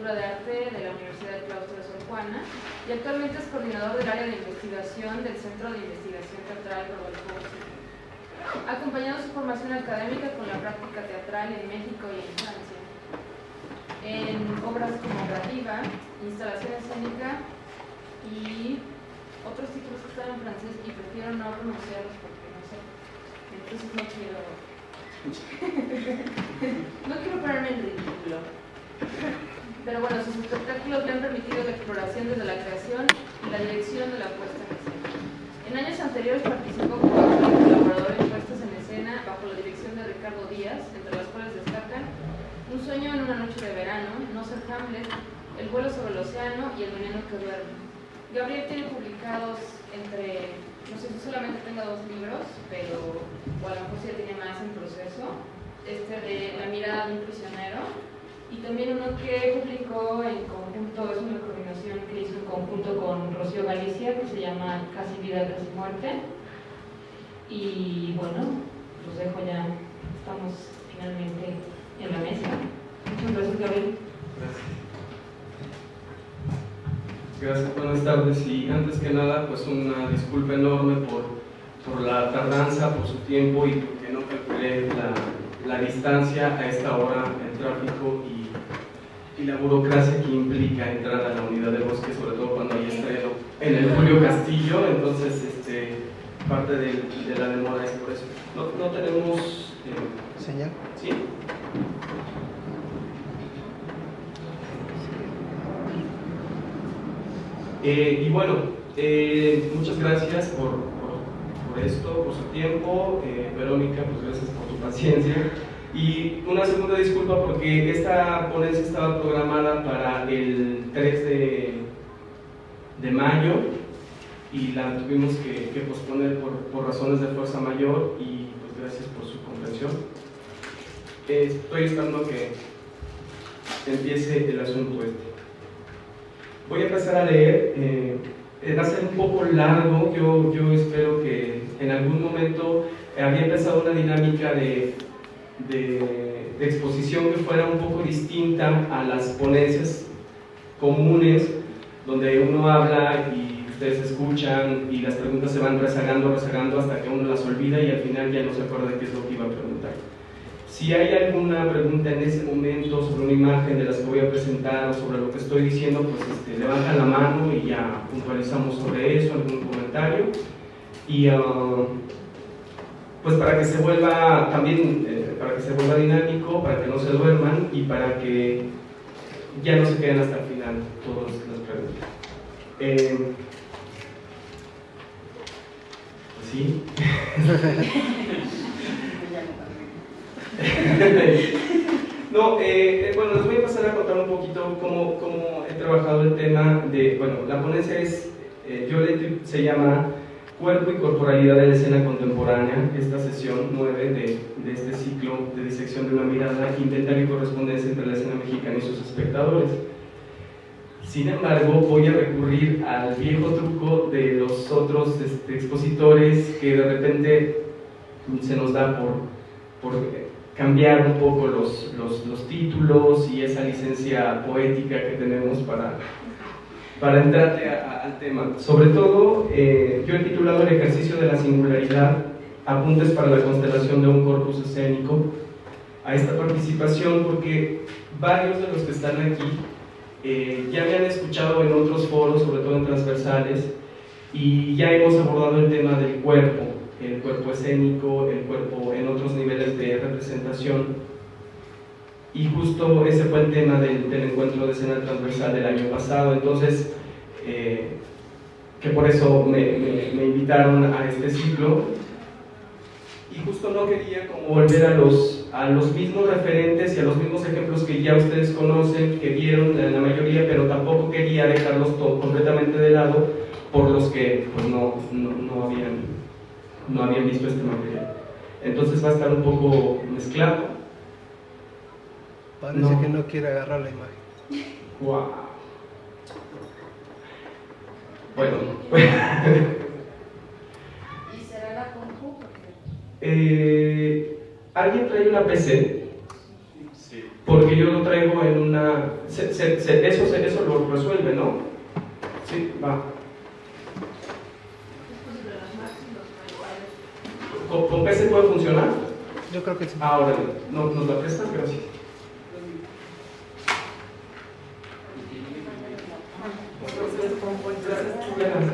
licenciatura de arte de la Universidad del Claustro de Sor Juana y actualmente es coordinador del área de investigación del Centro de Investigación Teatral Rodolfo Cosío. Ha acompañado su formación académica con la práctica teatral en México y en Francia, en obras como Gradiva, Instalación Escénica y otros títulos que están en francés y prefiero no pronunciarlos porque no sé, entonces no quiero ponerme en ridículo. Pero bueno, sus espectáculos le han permitido la exploración desde la creación y la dirección de la puesta en escena. En años anteriores participó como colaborador en puestas en escena bajo la dirección de Ricardo Díaz, entre las cuales destacan Un sueño en una noche de verano, No ser Hamlet, El vuelo sobre el océano y El veneno que duerme. Gabriel tiene publicados entre, no sé si solamente tenga 2 libros, pero o a lo mejor sí ya tiene más en proceso, de La mirada de un prisionero, y también uno que publicó en conjunto, es una coordinación que hizo en conjunto con Rocío Galicia, que se llama Casi vida, casi muerte. Y bueno, los dejo ya, estamos finalmente en la mesa. Muchas gracias, Gabriel. Gracias. Gracias, buenas tardes, y antes que nada pues una disculpa enorme por la tardanza, por su tiempo y porque no calculé la distancia a esta hora, el tráfico y la burocracia que implica entrar a la unidad de bosque, sobre todo cuando hay estreno en el Julio Castillo. Entonces parte de la demora es por eso. No tenemos ¿señal? ¿Sí? Y bueno, muchas gracias por esto, por su tiempo. Verónica, pues gracias por tu paciencia. Y una segunda disculpa porque esta ponencia estaba programada para el 3 de mayo y la tuvimos que posponer por razones de fuerza mayor, y pues gracias por su comprensión. Estoy esperando que empiece el asunto Voy a empezar a leer, va a ser un poco largo. Yo espero que en algún momento había empezado una dinámica de exposición que fuera un poco distinta a las ponencias comunes, donde uno habla y ustedes escuchan y las preguntas se van rezagando hasta que uno las olvida y al final ya no se acuerda de qué es lo que iba a preguntar. Si hay alguna pregunta en ese momento sobre una imagen de las que voy a presentar o sobre lo que estoy diciendo, pues levantan la mano y ya puntualizamos sobre eso, algún comentario. Y pues para que se vuelva también, para que se vuelva dinámico, para que no se duerman y para que ya no se queden hasta el final todas las preguntas. ¿Sí? No, bueno, les voy a pasar a contar un poquito cómo he trabajado el tema de, bueno, la ponencia se llama Cuerpo y corporalidad de la escena contemporánea, esta sesión 9 de este ciclo de disección de una mirada, inventario y correspondencia entre la escena mexicana y sus espectadores. Sin embargo, voy a recurrir al viejo truco de los otros expositores que de repente se nos da por cambiar un poco los títulos y esa licencia poética que tenemos para entrarle al tema. Sobre todo, yo he titulado El ejercicio de la singularidad, apuntes para la constelación de un corpus escénico, a esta participación porque varios de los que están aquí ya me han escuchado en otros foros, sobre todo en transversales, y ya hemos abordado el tema del cuerpo, el cuerpo escénico, el cuerpo en otros niveles de representación, y justo ese fue el tema del encuentro de escena transversal del año pasado. Entonces, que por eso me invitaron a este ciclo, y justo no quería como volver a los mismos referentes y a los mismos ejemplos que ya ustedes conocen, que vieron la mayoría, pero tampoco quería dejarlos completamente de lado por los que pues, no habían visto este material. Entonces va a estar un poco mezclado. Parece que no quiere agarrar la imagen. Wow. Bueno. ¿Y será la compu? ¿Alguien trae una PC? Sí. Porque porque yo lo traigo en una... eso lo resuelve, ¿no? Sí, va. ¿Con PC puede funcionar? Yo creo que sí. Ahora, ¿nos la prestas? Gracias.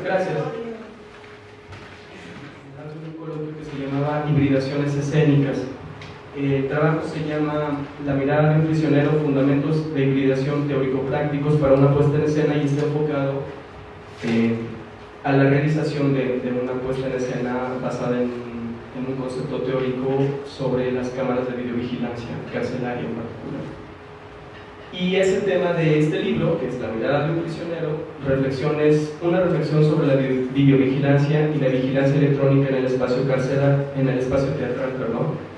Gracias. Un coloquio que se llamaba Hibridaciones escénicas. El trabajo se llama La mirada de un prisionero, fundamentos de hibridación teórico-prácticos para una puesta en escena, y está enfocado a la realización de una puesta en escena basada en un concepto teórico sobre las cámaras de videovigilancia carcelaria en particular. Y es el tema de este libro, que es La mirada de un prisionero, una reflexión sobre la videovigilancia y la vigilancia electrónica en el espacio teatral, perdón.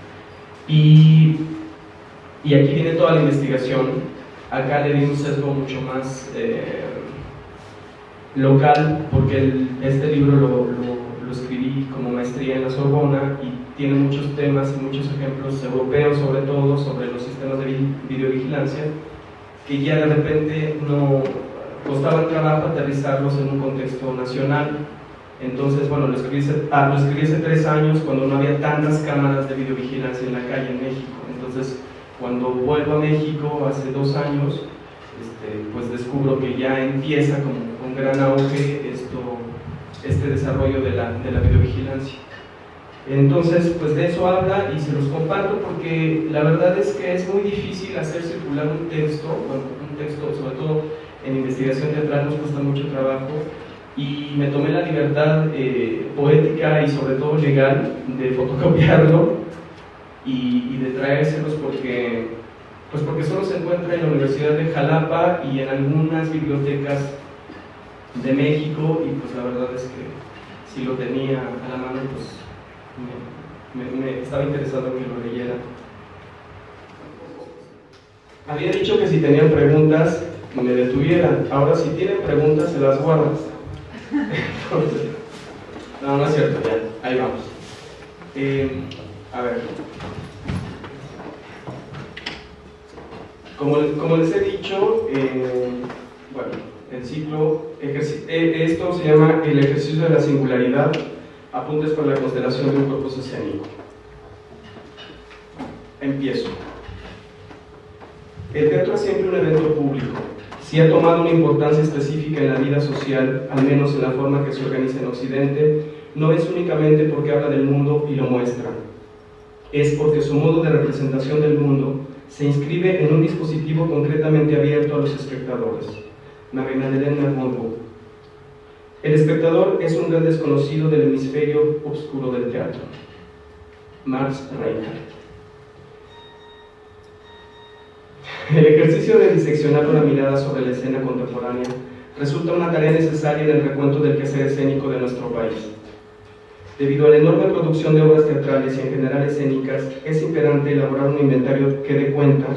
Y aquí viene toda la investigación. Acá le di un sesgo mucho más local, porque este libro lo escribí como maestría en la Sorbona y tiene muchos temas y muchos ejemplos europeos, sobre todo sobre los sistemas de videovigilancia, que ya de repente no costaba trabajo aterrizarlos en un contexto nacional. Entonces, bueno, lo escribí hace 3 años, cuando no había tantas cámaras de videovigilancia en la calle en México. Entonces, cuando vuelvo a México hace 2 años, pues descubro que ya empieza con gran auge este desarrollo de la videovigilancia. Entonces, pues de eso habla y se los comparto porque la verdad es que es muy difícil hacer circular un texto, sobre todo en investigación teatral nos cuesta mucho trabajo, y me tomé la libertad poética y sobre todo legal de fotocopiarlo y de traérselos porque solo se encuentra en la Universidad de Jalapa y en algunas bibliotecas de México, y pues la verdad es que si lo tenía a la mano, pues me estaba interesado en que lo leyera. Había dicho que si tenían preguntas me detuvieran. Ahora, si tienen preguntas, se las guardas. Entonces, no es cierto, ya, ahí vamos. A ver, como les he dicho, bueno, el ciclo, esto se llama el ejercicio de la singularidad, apuntes para la constelación de un corpus escénico. Empiezo. El teatro es siempre un evento público. Si ha tomado una importancia específica en la vida social, al menos en la forma que se organiza en Occidente, no es únicamente porque habla del mundo y lo muestra. Es porque su modo de representación del mundo se inscribe en un dispositivo concretamente abierto a los espectadores. Marie-Madeleine Mermonbeau. El espectador es un gran desconocido del hemisferio oscuro del teatro. Max Reinhardt. El ejercicio de diseccionar una mirada sobre la escena contemporánea resulta una tarea necesaria en el recuento del quehacer escénico de nuestro país. Debido a la enorme producción de obras teatrales y en general escénicas, es imperante elaborar un inventario que dé cuenta,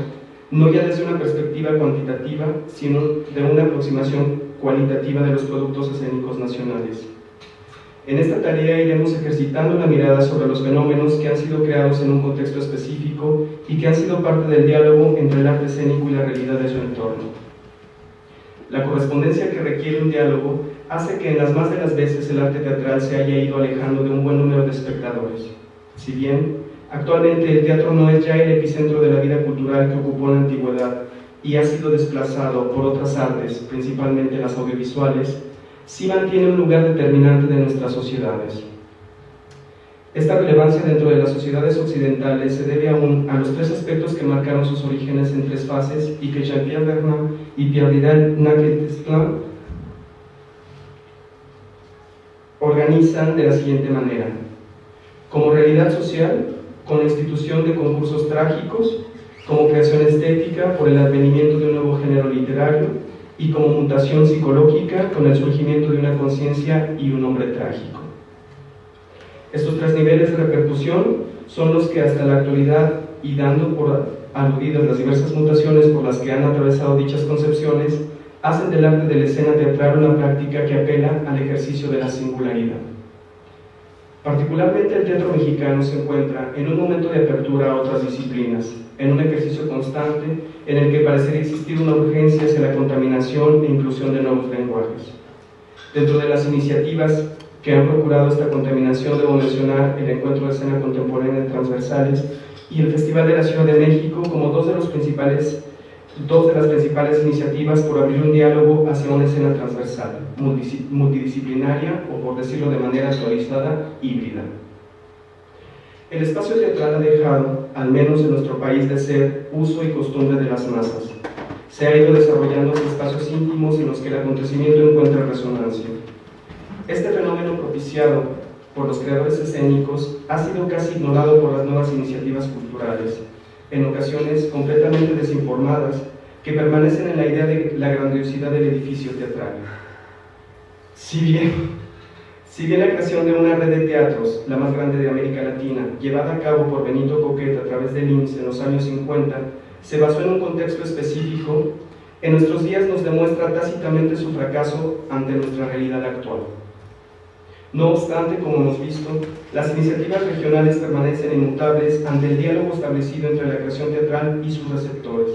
no ya desde una perspectiva cuantitativa, sino de una aproximación cualitativa de los productos escénicos nacionales. En esta tarea iremos ejercitando la mirada sobre los fenómenos que han sido creados en un contexto específico y que han sido parte del diálogo entre el arte escénico y la realidad de su entorno. La correspondencia que requiere un diálogo hace que en las más de las veces el arte teatral se haya ido alejando de un buen número de espectadores. Si bien, actualmente el teatro no es ya el epicentro de la vida cultural que ocupó en la antigüedad y ha sido desplazado por otras artes, principalmente las audiovisuales, sí mantiene un lugar determinante de nuestras sociedades. Esta relevancia dentro de las sociedades occidentales se debe aún a los 3 aspectos que marcaron sus orígenes en 3 fases y que Jean-Pierre Vernant y Pierre Naquet-Desclin organizan de la siguiente manera: como realidad social, con la institución de concursos trágicos, como creación estética por el advenimiento de un nuevo género literario, y como mutación psicológica con el surgimiento de una conciencia y un hombre trágico. Estos 3 niveles de repercusión son los que hasta la actualidad, y dando por aludidas las diversas mutaciones por las que han atravesado dichas concepciones, hacen del arte de la escena teatral una práctica que apela al ejercicio de la singularidad. Particularmente el teatro mexicano se encuentra en un momento de apertura a otras disciplinas, en un ejercicio constante en el que parecería existir una urgencia hacia la contaminación e inclusión de nuevos lenguajes. Dentro de las iniciativas que han procurado esta contaminación, debo mencionar el Encuentro de Escena Contemporánea de Transversales y el Festival de la Ciudad de México como dos de las principales iniciativas por abrir un diálogo hacia una escena transversal, multidisciplinaria o, por decirlo de manera actualizada, híbrida. El espacio teatral ha dejado, al menos en nuestro país, de ser uso y costumbre de las masas. Se ha ido desarrollando espacios íntimos en los que el acontecimiento encuentra resonancia. Este fenómeno propiciado por los creadores escénicos ha sido casi ignorado por las nuevas iniciativas culturales, en ocasiones completamente desinformadas, que permanecen en la idea de la grandiosidad del edificio teatral. Si bien la creación de una red de teatros, la más grande de América Latina, llevada a cabo por Benito Coquet a través del IMSS en los años 50, se basó en un contexto específico, en nuestros días nos demuestra tácitamente su fracaso ante nuestra realidad actual. No obstante, como hemos visto, las iniciativas regionales permanecen inmutables ante el diálogo establecido entre la creación teatral y sus receptores,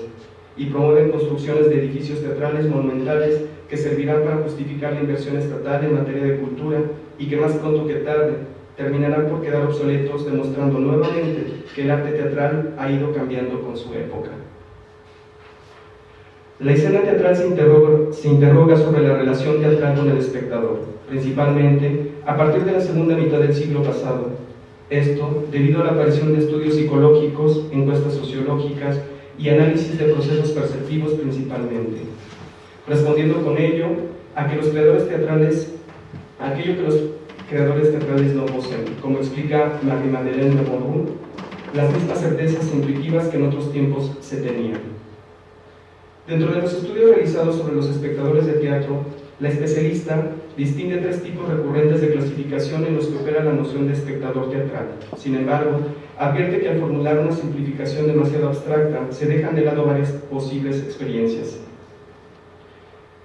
y promueven construcciones de edificios teatrales monumentales que servirán para justificar la inversión estatal en materia de cultura y que más pronto que tarde terminarán por quedar obsoletos, demostrando nuevamente que el arte teatral ha ido cambiando con su época. La escena teatral se interroga sobre la relación teatral con el espectador, principalmente a partir de la segunda mitad del siglo pasado. Esto debido a la aparición de estudios psicológicos, encuestas sociológicas y análisis de procesos perceptivos principalmente, respondiendo con ello a que los creadores teatrales, aquello que los creadores teatrales no poseen, como explica Marie-Madeleine de Monroe, las mismas certezas intuitivas que en otros tiempos se tenían. Dentro de los estudios realizados sobre los espectadores de teatro, la especialista distingue tres tipos recurrentes de clasificación en los que opera la noción de espectador teatral. Sin embargo, advierte que al formular una simplificación demasiado abstracta, se dejan de lado varias posibles experiencias.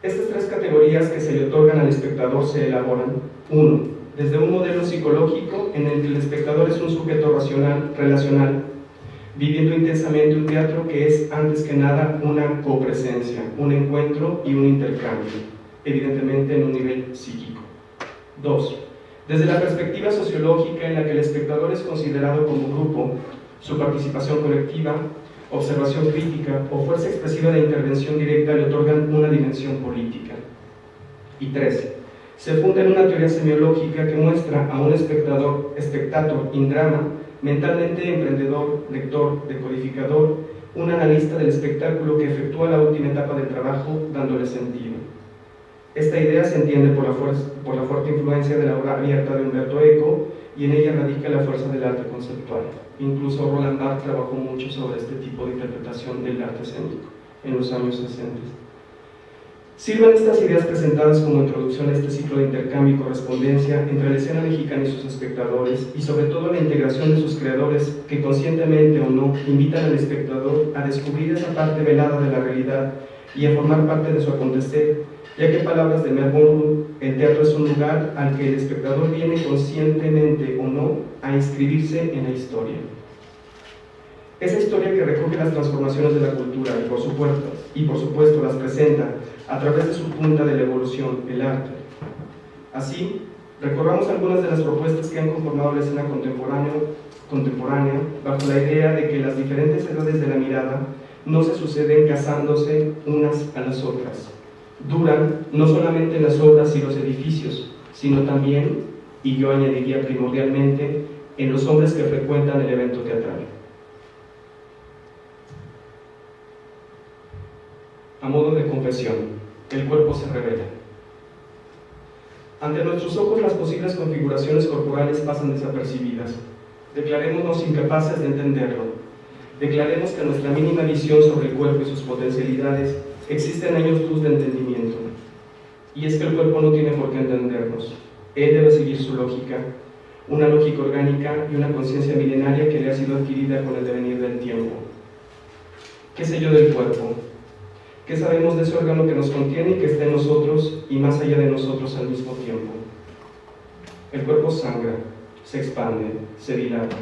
Estas tres categorías que se le otorgan al espectador se elaboran: 1. Desde un modelo psicológico en el que el espectador es un sujeto relacional, viviendo intensamente un teatro que es antes que nada una copresencia, un encuentro y un intercambio, evidentemente en un nivel psíquico. 2. Desde la perspectiva sociológica en la que el espectador es considerado como grupo, su participación colectiva, observación crítica o fuerza expresiva de intervención directa le otorgan una dimensión política. Y 3. Se funda en una teoría semiológica que muestra a un spectator in drama, mentalmente emprendedor, lector, decodificador, un analista del espectáculo que efectúa la última etapa del trabajo dándole sentido. Esta idea se entiende por la fuerte influencia de la obra abierta de Umberto Eco, y en ella radica la fuerza del arte conceptual. Incluso Roland Barthes trabajó mucho sobre este tipo de interpretación del arte escénico en los años 60. Sirven estas ideas presentadas como introducción a este ciclo de intercambio y correspondencia entre la escena mexicana y sus espectadores, y sobre todo la integración de sus creadores que, conscientemente o no, invitan al espectador a descubrir esa parte velada de la realidad y a formar parte de su acontecer, ya que en palabras de Monroe, el teatro es un lugar al que el espectador viene conscientemente o no a inscribirse en la historia. Esa historia que recoge las transformaciones de la cultura y por supuesto las presenta a través de su punta de la evolución, el arte. Así, recorramos algunas de las propuestas que han conformado la escena contemporánea bajo la idea de que las diferentes edades de la mirada no se suceden casándose unas a las otras. Duran no solamente en las obras y los edificios, sino también, y yo añadiría primordialmente, en los hombres que frecuentan el evento teatral. A modo de confesión, el cuerpo se revela. Ante nuestros ojos las posibles configuraciones corporales pasan desapercibidas. Declarémonos incapaces de entenderlo. Declaremos que nuestra mínima visión sobre el cuerpo y sus potencialidades existen años luz de entendimiento. Y es que el cuerpo no tiene por qué entendernos. Él debe seguir su lógica, una lógica orgánica y una conciencia milenaria que le ha sido adquirida con el devenir del tiempo. ¿Qué sé yo del cuerpo? ¿Qué sabemos de ese órgano que nos contiene y que está en nosotros y más allá de nosotros al mismo tiempo? El cuerpo sangra, se expande, se dilata.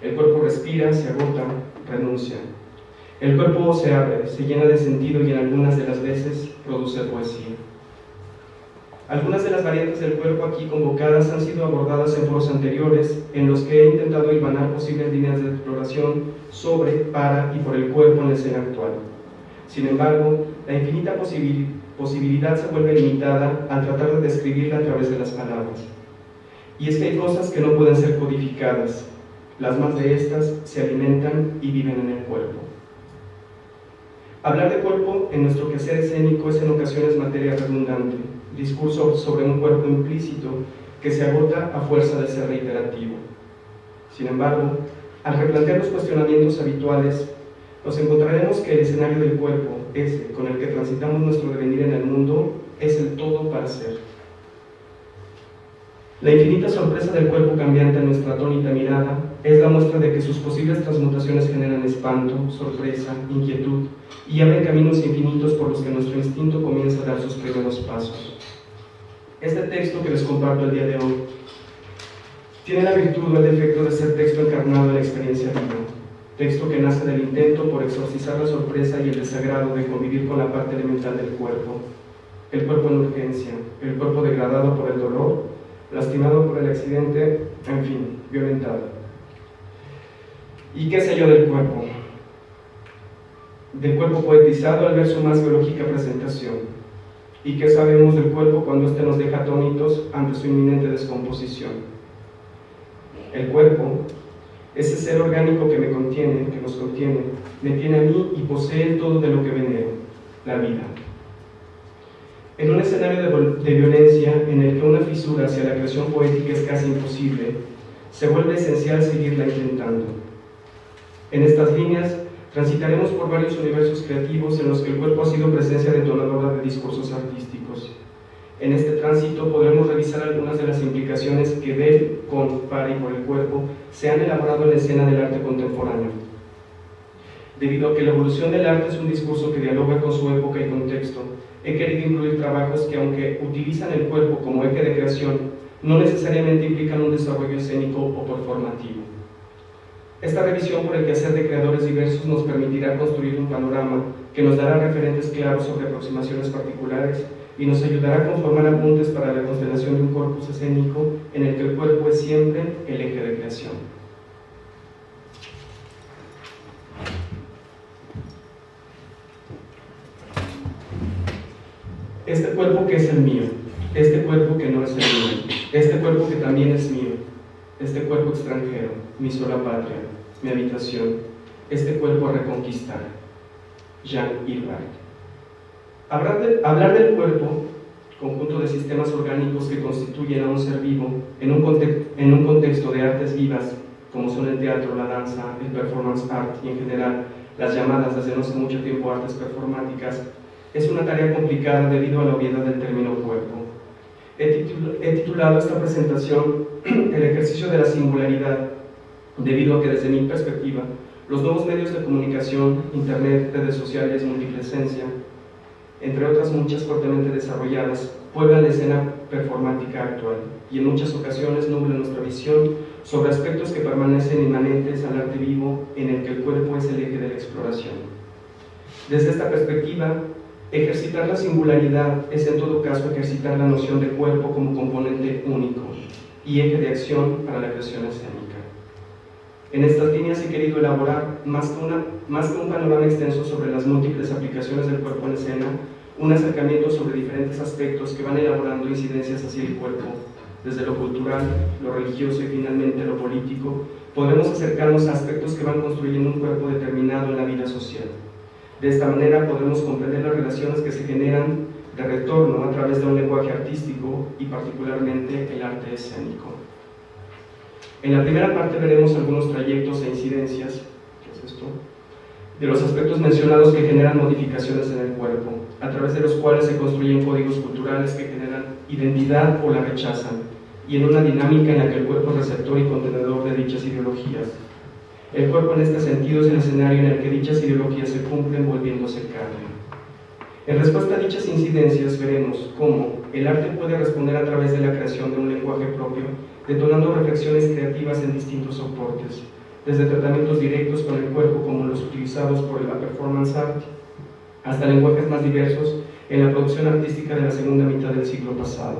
El cuerpo respira, se agota, renuncia. El cuerpo se abre, se llena de sentido y en algunas de las veces produce poesía. Algunas de las variantes del cuerpo aquí convocadas han sido abordadas en foros anteriores, en los que he intentado hilvanar posibles líneas de exploración sobre, para y por el cuerpo en la escena actual. Sin embargo, la infinita posibilidad se vuelve limitada al tratar de describirla a través de las palabras. Y es que hay cosas que no pueden ser codificadas. Las más de estas se alimentan y viven en el cuerpo. Hablar de cuerpo en nuestro quehacer escénico es en ocasiones materia redundante, discurso sobre un cuerpo implícito que se agota a fuerza de ser reiterativo. Sin embargo, al replantear los cuestionamientos habituales, nos encontraremos que el escenario del cuerpo, ese con el que transitamos nuestro devenir en el mundo, es el todo para ser. La infinita sorpresa del cuerpo cambiante en nuestra atónita mirada es la muestra de que sus posibles transmutaciones generan espanto, sorpresa, inquietud y abren caminos infinitos por los que nuestro instinto comienza a dar sus primeros pasos. Este texto que les comparto el día de hoy tiene la virtud o el defecto de ser texto encarnado en la experiencia viva, texto que nace del intento por exorcizar la sorpresa y el desagrado de convivir con la parte elemental del cuerpo, el cuerpo en urgencia, el cuerpo degradado por el dolor, lastimado por el accidente, en fin, violentado. ¿Y qué sé yo del cuerpo? Del cuerpo poetizado al ver su más biológica presentación. ¿Y qué sabemos del cuerpo cuando éste nos deja atónitos ante su inminente descomposición? El cuerpo, ese ser orgánico que me contiene, que nos contiene, me tiene a mí y posee todo de lo que venero, la vida. En un escenario de violencia en el que una fisura hacia la creación poética es casi imposible, se vuelve esencial seguirla intentando. En estas líneas transitaremos por varios universos creativos en los que el cuerpo ha sido presencia detonadora de discursos artísticos. En este tránsito podremos revisar algunas de las implicaciones que del, con, para y por el cuerpo se han elaborado en la escena del arte contemporáneo. Debido a que la evolución del arte es un discurso que dialoga con su época y contexto, he querido incluir trabajos que, aunque utilizan el cuerpo como eje de creación, no necesariamente implican un desarrollo escénico o performativo. Esta revisión por el quehacer de creadores diversos nos permitirá construir un panorama que nos dará referentes claros sobre aproximaciones particulares y nos ayudará a conformar apuntes para la constelación de un corpus escénico en el que el cuerpo es siempre el eje de creación. Este cuerpo que es el mío, este cuerpo que no es el mío, este cuerpo que también es mío, este cuerpo extranjero, mi sola patria, mi habitación, este cuerpo a reconquistar. Jean Hilbert. Hablar del cuerpo, conjunto de sistemas orgánicos que constituyen a un ser vivo, en un contexto de artes vivas, como son el teatro, la danza, el performance art y en general las llamadas desde no hace mucho tiempo artes performáticas, es una tarea complicada debido a la obviedad del término cuerpo. He titulado esta presentación El ejercicio de la singularidad, debido a que desde mi perspectiva, los nuevos medios de comunicación, internet, redes sociales, multipresencia, entre otras muchas fuertemente desarrolladas, pueblan la escena performática actual y en muchas ocasiones nublan nuestra visión sobre aspectos que permanecen inmanentes al arte vivo en el que el cuerpo es el eje de la exploración. Desde esta perspectiva, ejercitar la singularidad es en todo caso ejercitar la noción de cuerpo como componente único y eje de acción para la creación escénica. En estas líneas he querido elaborar, más que un panorama extenso sobre las múltiples aplicaciones del cuerpo en escena, un acercamiento sobre diferentes aspectos que van elaborando incidencias hacia el cuerpo. Desde lo cultural, lo religioso y finalmente lo político, podremos acercarnos a aspectos que van construyendo un cuerpo determinado en la vida social. De esta manera podremos comprender las relaciones que se generan de retorno a través de un lenguaje artístico y particularmente el arte escénico. En la primera parte veremos algunos trayectos e incidencias, ¿qué es esto?, de los aspectos mencionados que generan modificaciones en el cuerpo, a través de los cuales se construyen códigos culturales que generan identidad o la rechazan, y en una dinámica en la que el cuerpo es receptor y contenedor de dichas ideologías. El cuerpo en este sentido es el escenario en el que dichas ideologías se cumplen volviéndose carne. En respuesta a dichas incidencias veremos cómo el arte puede responder a través de la creación de un lenguaje propio, detonando reflexiones creativas en distintos soportes, desde tratamientos directos con el cuerpo como los utilizados por la performance art, hasta lenguajes más diversos en la producción artística de la segunda mitad del siglo pasado.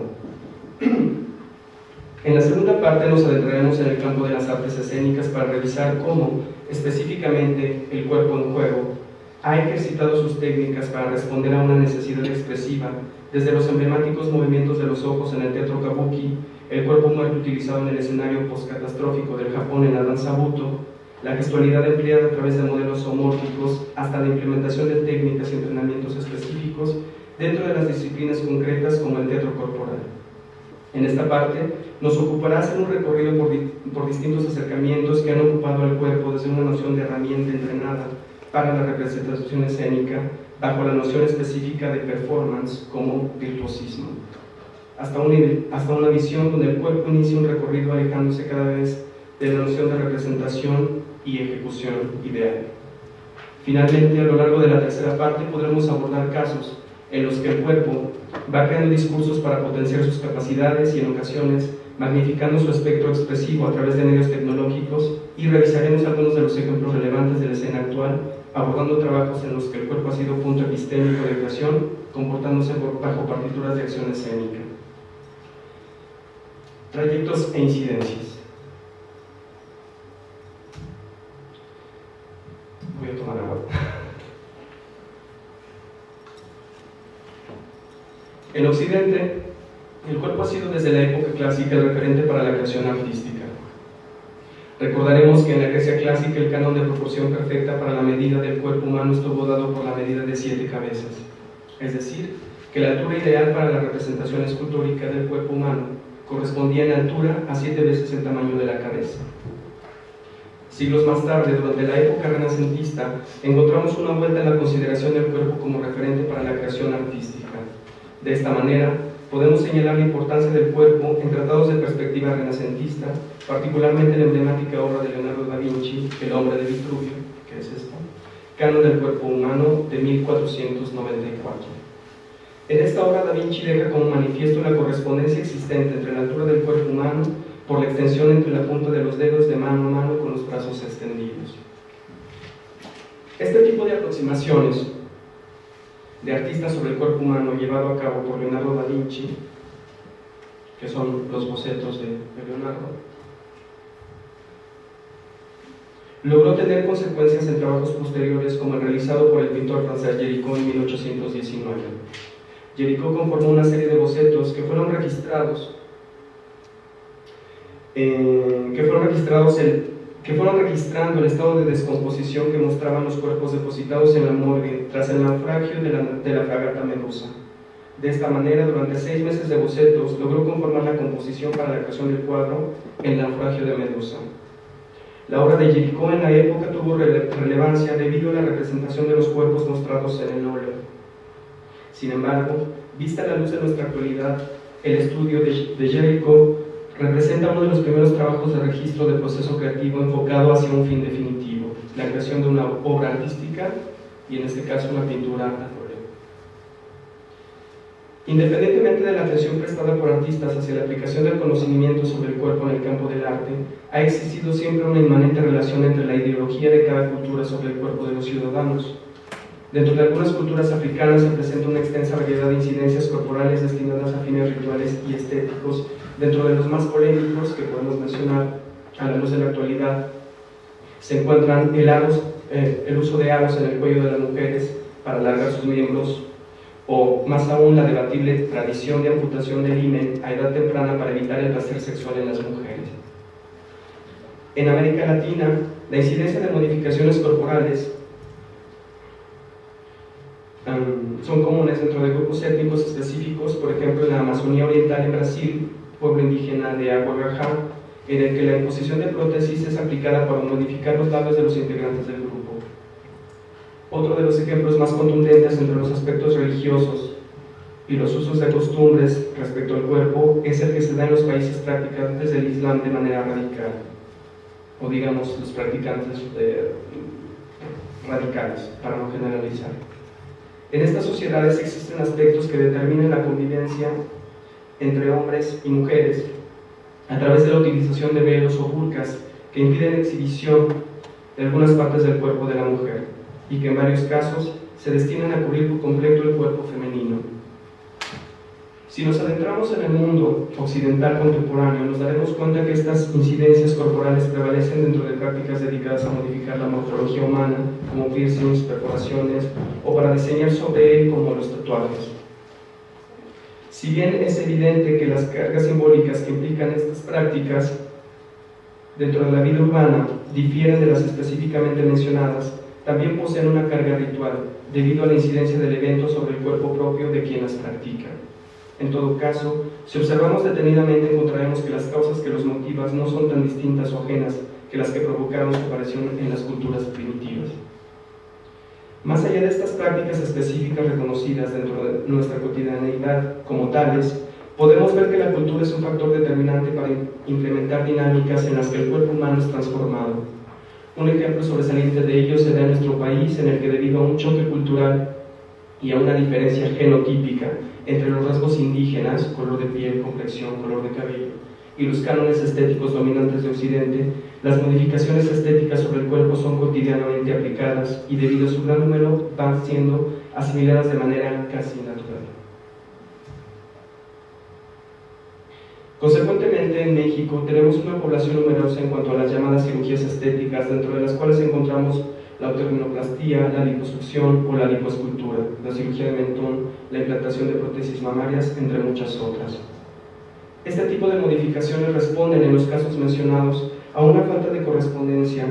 En la segunda parte nos adentraremos en el campo de las artes escénicas para revisar cómo, específicamente, el cuerpo en juego ha ejercitado sus técnicas para responder a una necesidad expresiva, desde los emblemáticos movimientos de los ojos en el teatro kabuki, el cuerpo muerto utilizado en el escenario postcatastrófico del Japón en la danza Buto, la gestualidad empleada a través de modelos zoomórficos, hasta la implementación de técnicas y entrenamientos específicos dentro de las disciplinas concretas como el teatro corporal. En esta parte nos ocupará hacer un recorrido por distintos acercamientos que han ocupado al cuerpo desde una noción de herramienta entrenada para la representación escénica bajo la noción específica de performance como virtuosismo, hasta una visión donde el cuerpo inicia un recorrido alejándose cada vez de la noción de representación y ejecución ideal. Finalmente, a lo largo de la tercera parte podremos abordar casos en los que el cuerpo va creando discursos para potenciar sus capacidades y en ocasiones magnificando su espectro expresivo a través de medios tecnológicos, y revisaremos algunos de los ejemplos relevantes de la escena actual, abordando trabajos en los que el cuerpo ha sido punto epistémico de creación, comportándose bajo partituras de acción escénica. Trayectos e incidencias. Voy a tomar agua. En Occidente, el cuerpo ha sido desde la época clásica el referente para la creación artística. Recordaremos que en la Grecia clásica el canon de proporción perfecta para la medida del cuerpo humano estuvo dado por la medida de 7 cabezas, es decir, que la altura ideal para la representación escultórica del cuerpo humano correspondía en altura a 7 veces el tamaño de la cabeza. Siglos más tarde, durante la época renacentista, encontramos una vuelta en la consideración del cuerpo como referente para la creación artística. De esta manera, podemos señalar la importancia del cuerpo en tratados de perspectiva renacentista, particularmente la emblemática obra de Leonardo da Vinci, El hombre de Vitruvio, que es esta, Canon del cuerpo humano, de 1494. En esta obra da Vinci deja como manifiesto la correspondencia existente entre la altura del cuerpo humano por la extensión entre la punta de los dedos de mano a mano con los brazos extendidos. Este tipo de aproximaciones de artistas sobre el cuerpo humano llevado a cabo por Leonardo da Vinci, que son los bocetos de Leonardo, logró tener consecuencias en trabajos posteriores como el realizado por el pintor francés Géricault en 1819. Géricault conformó una serie de bocetos que fueron registrados registrando el estado de descomposición que mostraban los cuerpos depositados en la morgue tras el naufragio de la fragata Medusa. De esta manera, durante 6 meses de bocetos, logró conformar la composición para la creación del cuadro El naufragio de Medusa. La obra de Géricault en la época tuvo relevancia debido a la representación de los cuerpos mostrados en el óleo. Sin embargo, vista la luz de nuestra actualidad, el estudio de Géricault representa uno de los primeros trabajos de registro del proceso creativo enfocado hacia un fin definitivo, la creación de una obra artística y en este caso una pintura al óleo. Independientemente de la atención prestada por artistas hacia la aplicación del conocimiento sobre el cuerpo en el campo del arte, ha existido siempre una inmanente relación entre la ideología de cada cultura sobre el cuerpo de los ciudadanos. Dentro de algunas culturas africanas se presenta una extensa variedad de incidencias corporales destinadas a fines rituales y estéticos. Dentro de los más polémicos que podemos mencionar a la luz de la actualidad se encuentran el uso de aros en el cuello de las mujeres para alargar sus miembros, o más aún la debatible tradición de amputación del himen a edad temprana para evitar el placer sexual en las mujeres. En América Latina, la incidencia de modificaciones corporales son comunes dentro de grupos étnicos específicos, por ejemplo en la Amazonía Oriental en Brasil, pueblo indígena de Aguagajá, en el que la imposición de prótesis es aplicada para modificar los labios de los integrantes del grupo. Otro de los ejemplos más contundentes entre los aspectos religiosos y los usos de costumbres respecto al cuerpo es el que se da en los países practicantes del Islam de manera radical, o digamos los practicantes radicales, para no generalizar. En estas sociedades existen aspectos que determinan la convivencia entre hombres y mujeres a través de la utilización de velos o burkas que impiden la exhibición de algunas partes del cuerpo de la mujer y que en varios casos se destinan a cubrir por completo el cuerpo femenino. Si nos adentramos en el mundo occidental contemporáneo, nos daremos cuenta que estas incidencias corporales prevalecen dentro de prácticas dedicadas a modificar la morfología humana, como piercings, perforaciones, o para diseñar sobre él, como los tatuajes. Si bien es evidente que las cargas simbólicas que implican estas prácticas dentro de la vida urbana difieren de las específicamente mencionadas, también poseen una carga ritual, debido a la incidencia del evento sobre el cuerpo propio de quien las practica. En todo caso, si observamos detenidamente, encontraremos que las causas que los motivan no son tan distintas o ajenas que las que provocaron su aparición en las culturas primitivas. Más allá de estas prácticas específicas reconocidas dentro de nuestra cotidianeidad como tales, podemos ver que la cultura es un factor determinante para implementar dinámicas en las que el cuerpo humano es transformado. Un ejemplo sobresaliente de ello se da en nuestro país, en el que debido a un choque cultural y a una diferencia genotípica entre los rasgos indígenas, color de piel, complexión, color de cabello, y los cánones estéticos dominantes de Occidente, las modificaciones estéticas sobre el cuerpo son cotidianamente aplicadas y debido a su gran número van siendo asimiladas de manera casi natural. Consecuentemente, en México tenemos una población numerosa en cuanto a las llamadas cirugías estéticas, dentro de las cuales encontramos la autorinoplastia, la liposucción o la lipoescultura, la cirugía de mentón, la implantación de prótesis mamarias, entre muchas otras. Este tipo de modificaciones responden, en los casos mencionados, a una falta de correspondencia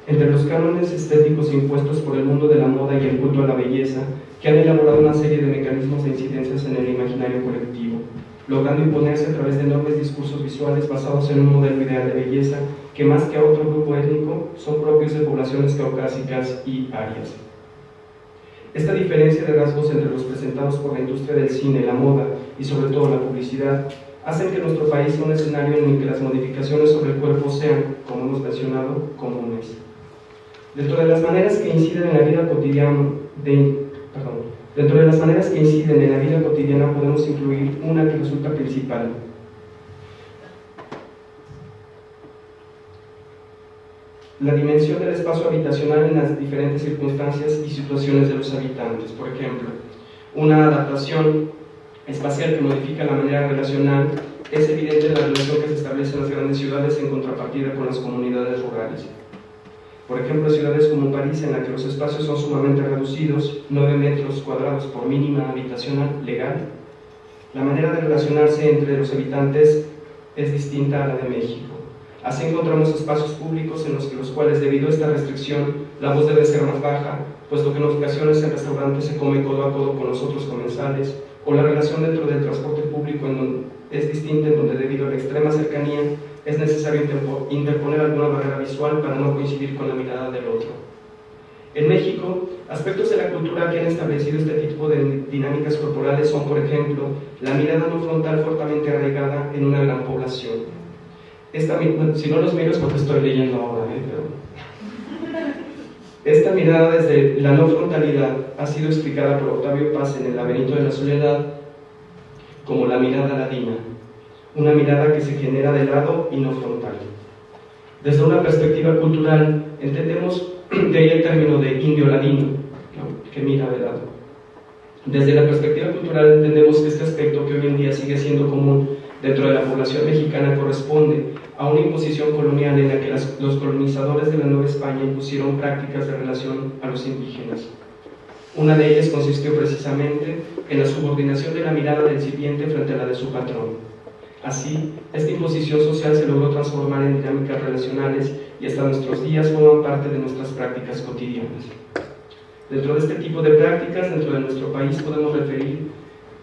entre los cánones estéticos impuestos por el mundo de la moda y el culto a la belleza, que han elaborado una serie de mecanismos de incidencias en el imaginario colectivo, logrando imponerse a través de enormes discursos visuales basados en un modelo ideal de belleza que, más que a otro grupo étnico, son propios de poblaciones caucásicas y arias. Esta diferencia de rasgos entre los presentados por la industria del cine, la moda y sobre todo la publicidad hacen que nuestro país sea un escenario en el que las modificaciones sobre el cuerpo sean, como hemos mencionado, comunes. Dentro de las maneras que inciden en la vida cotidiana podemos incluir una que resulta principal: la dimensión del espacio habitacional en las diferentes circunstancias y situaciones de los habitantes. Por ejemplo, una adaptación espacial que modifica la manera relacional. Es evidente la relación que se establece en las grandes ciudades en contrapartida con las comunidades rurales. Por ejemplo, ciudades como París, en la que los espacios son sumamente reducidos, 9 metros cuadrados por mínima habitacional legal, la manera de relacionarse entre los habitantes es distinta a la de México. Así encontramos espacios públicos en los cuales, debido a esta restricción, la voz debe ser más baja, puesto que en ocasiones el restaurante se come codo a codo con los otros comensales, o la relación dentro del transporte público es distinta, en donde debido a la extrema cercanía es necesario interponer alguna barrera visual para no coincidir con la mirada del otro. En México, aspectos de la cultura que han establecido este tipo de dinámicas corporales son, por ejemplo, la mirada no frontal fuertemente arraigada en una gran población. Si no los miro es porque estoy leyendo ahora, Esta mirada desde la no frontalidad ha sido explicada por Octavio Paz en El laberinto de la soledad como la mirada ladina, una mirada que se genera de lado y no frontal. Desde una perspectiva cultural, entendemos de ahí el término de indio ladino, ¿no?, que mira de lado. Desde la perspectiva cultural entendemos que este aspecto, que hoy en día sigue siendo común dentro de la población mexicana, corresponde a una imposición colonial en la que los colonizadores de la Nueva España impusieron prácticas de relación a los indígenas. Una de ellas consistió precisamente en la subordinación de la mirada del sirviente frente a la de su patrón. Así, esta imposición social se logró transformar en dinámicas relacionales y hasta nuestros días forman parte de nuestras prácticas cotidianas. Dentro de este tipo de prácticas, dentro de nuestro país, podemos referir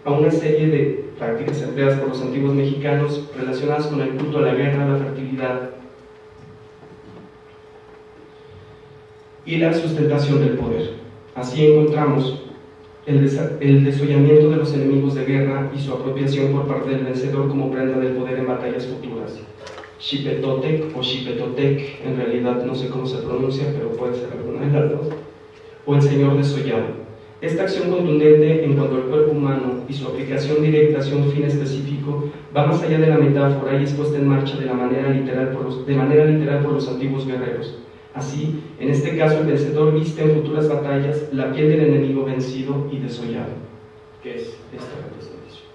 a una serie de prácticas empleadas por los antiguos mexicanos relacionadas con el culto a la guerra, la fertilidad y la sustentación del poder. Así encontramos el desollamiento de los enemigos de guerra y su apropiación por parte del vencedor como prenda del poder en batallas futuras. Xipetotec o Xipetotec, en realidad no sé cómo se pronuncia, pero puede ser alguna de las dos, o el señor desollado. Esta acción contundente en cuanto al cuerpo humano y su aplicación directa hacia un fin específico va más allá de la metáfora y es puesta en marcha de manera literal por los antiguos guerreros. Así, en este caso, el vencedor viste en futuras batallas la piel del enemigo vencido y desollado, que es esta representación.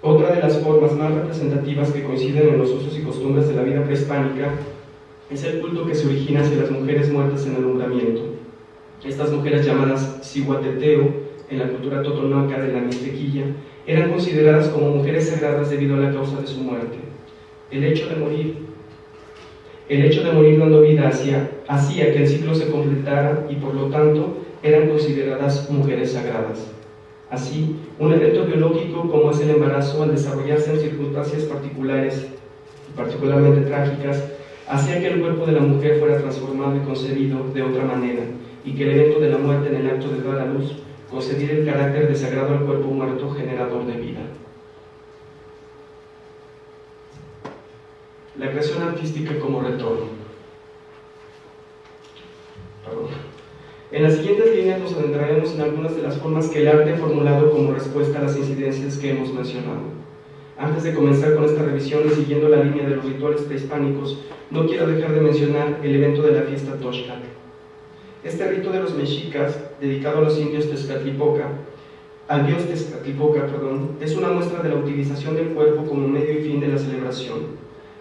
Otra de las formas más representativas que coinciden en los usos y costumbres de la vida prehispánica es el culto que se origina hacia las mujeres muertas en alumbramiento. Estas mujeres, llamadas Cihuateteo en la cultura totonaca de la Mixtequilla, eran consideradas como mujeres sagradas debido a la causa de su muerte. El hecho de morir dando vida hacía que el ciclo se completara y por lo tanto eran consideradas mujeres sagradas. Así, un evento biológico como es el embarazo, al desarrollarse en circunstancias particulares y particularmente trágicas, hacía que el cuerpo de la mujer fuera transformado y concebido de otra manera, y que el evento de la muerte en el acto de dar a luz concediera el carácter de sagrado al cuerpo muerto generador de vida. La creación artística como retorno. En las siguientes líneas nos adentraremos en algunas de las formas que el arte ha formulado como respuesta a las incidencias que hemos mencionado. Antes de comenzar con esta revisión y siguiendo la línea de los rituales prehispánicos, no quiero dejar de mencionar el evento de la fiesta Toxtlac. Este rito de los mexicas, dedicado a los indios Tezcatlipoca, al dios Tezcatlipoca, es una muestra de la utilización del cuerpo como medio y fin de la celebración.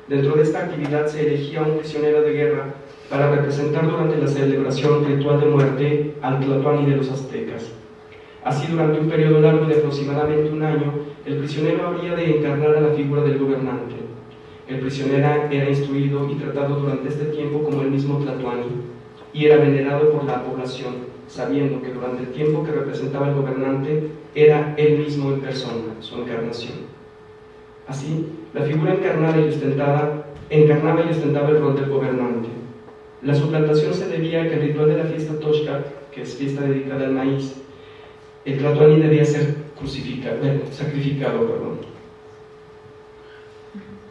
Dentro de esta actividad se elegía a un prisionero de guerra para representar durante la celebración ritual de muerte al Tlatoani de los aztecas. Así, durante un periodo largo de aproximadamente un año, el prisionero habría de encarnar a la figura del gobernante. El prisionero era instruido y tratado durante este tiempo como el mismo Tlatoani, y era venerado por la población, sabiendo que durante el tiempo que representaba el gobernante era él mismo en persona, su encarnación. Así, la figura encarnaba y ostentaba el rol del gobernante. La suplantación se debía a que el ritual de la fiesta Toxtlac, que es fiesta dedicada al maíz, el Tlatoani debía ser sacrificado.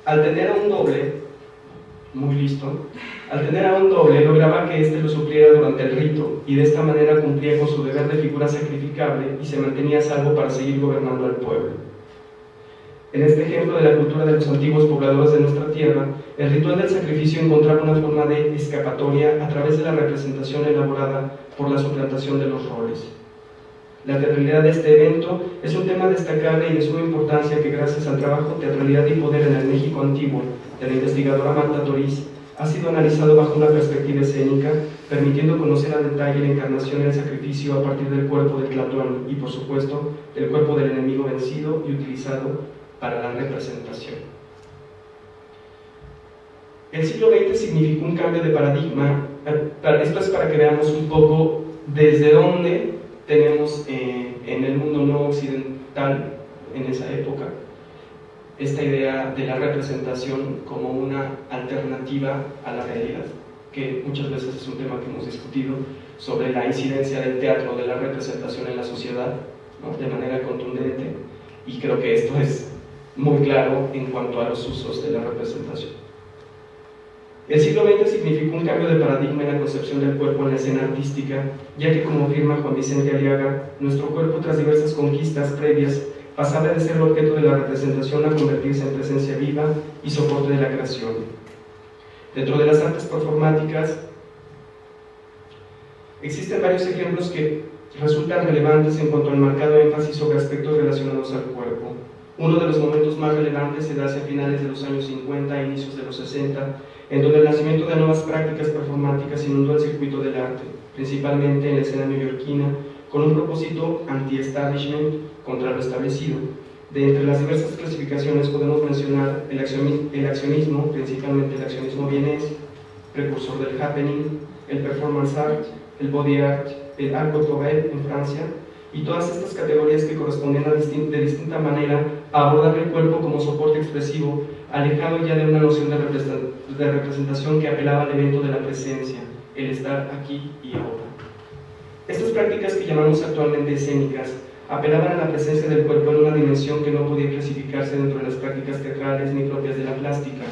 Al tener a un doble, muy listo, lograba que éste lo supliera durante el rito, y de esta manera cumplía con su deber de figura sacrificable y se mantenía a salvo para seguir gobernando al pueblo. En este ejemplo de la cultura de los antiguos pobladores de nuestra tierra, el ritual del sacrificio encontraba una forma de escapatoria a través de la representación elaborada por la suplantación de los roles. La teatralidad de este evento es un tema destacable y de suma importancia que, gracias al trabajo Teatralidad y Poder en el México Antiguo de la investigadora Marta Toriz, ha sido analizado bajo una perspectiva escénica, permitiendo conocer al detalle la encarnación y el sacrificio a partir del cuerpo del Tlatoani y, por supuesto, del cuerpo del enemigo vencido y utilizado para la representación. El siglo XX significó un cambio de paradigma. Esto es para que veamos un poco desde dónde tenemos en el mundo no occidental, en esa época, esta idea de la representación como una alternativa a la realidad, que muchas veces es un tema que hemos discutido sobre la incidencia del teatro, de la representación en la sociedad, ¿no?, de manera contundente, y creo que esto es muy claro en cuanto a los usos de la representación. El siglo XX significó un cambio de paradigma en la concepción del cuerpo en la escena artística, ya que, como afirma Juan Vicente Aliaga, nuestro cuerpo, tras diversas conquistas previas, pasaba de ser el objeto de la representación a convertirse en presencia viva y soporte de la creación. Dentro de las artes performáticas, existen varios ejemplos que resultan relevantes en cuanto al marcado énfasis sobre aspectos relacionados al cuerpo. Uno de los momentos más relevantes se da hacia finales de los años 50 e inicios de los 60, en donde el nacimiento de nuevas prácticas performáticas inundó el circuito del arte, principalmente en la escena neoyorquina, con un propósito anti-establishment contra lo establecido. De entre las diversas clasificaciones podemos mencionar el accionismo, principalmente el accionismo vienés, precursor del happening, el performance art, el body art, el art corporel en Francia, y todas estas categorías que correspondían de distinta manera a abordar el cuerpo como soporte expresivo, alejado ya de una noción de representación que apelaba al evento de la presencia, el estar aquí y ahora. Estas prácticas, que llamamos actualmente escénicas, apelaban a la presencia del cuerpo en una dimensión que no podía clasificarse dentro de las prácticas teatrales ni propias de la plástica.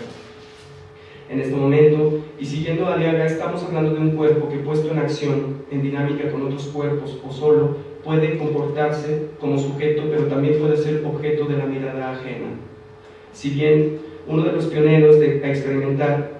en este momento. Y siguiendo a Aliaga, estamos hablando de un cuerpo que, puesto en acción, en dinámica con otros cuerpos o solo, puede comportarse como sujeto, pero también puede ser objeto de la mirada ajena. Si bien uno de los pioneros a experimentar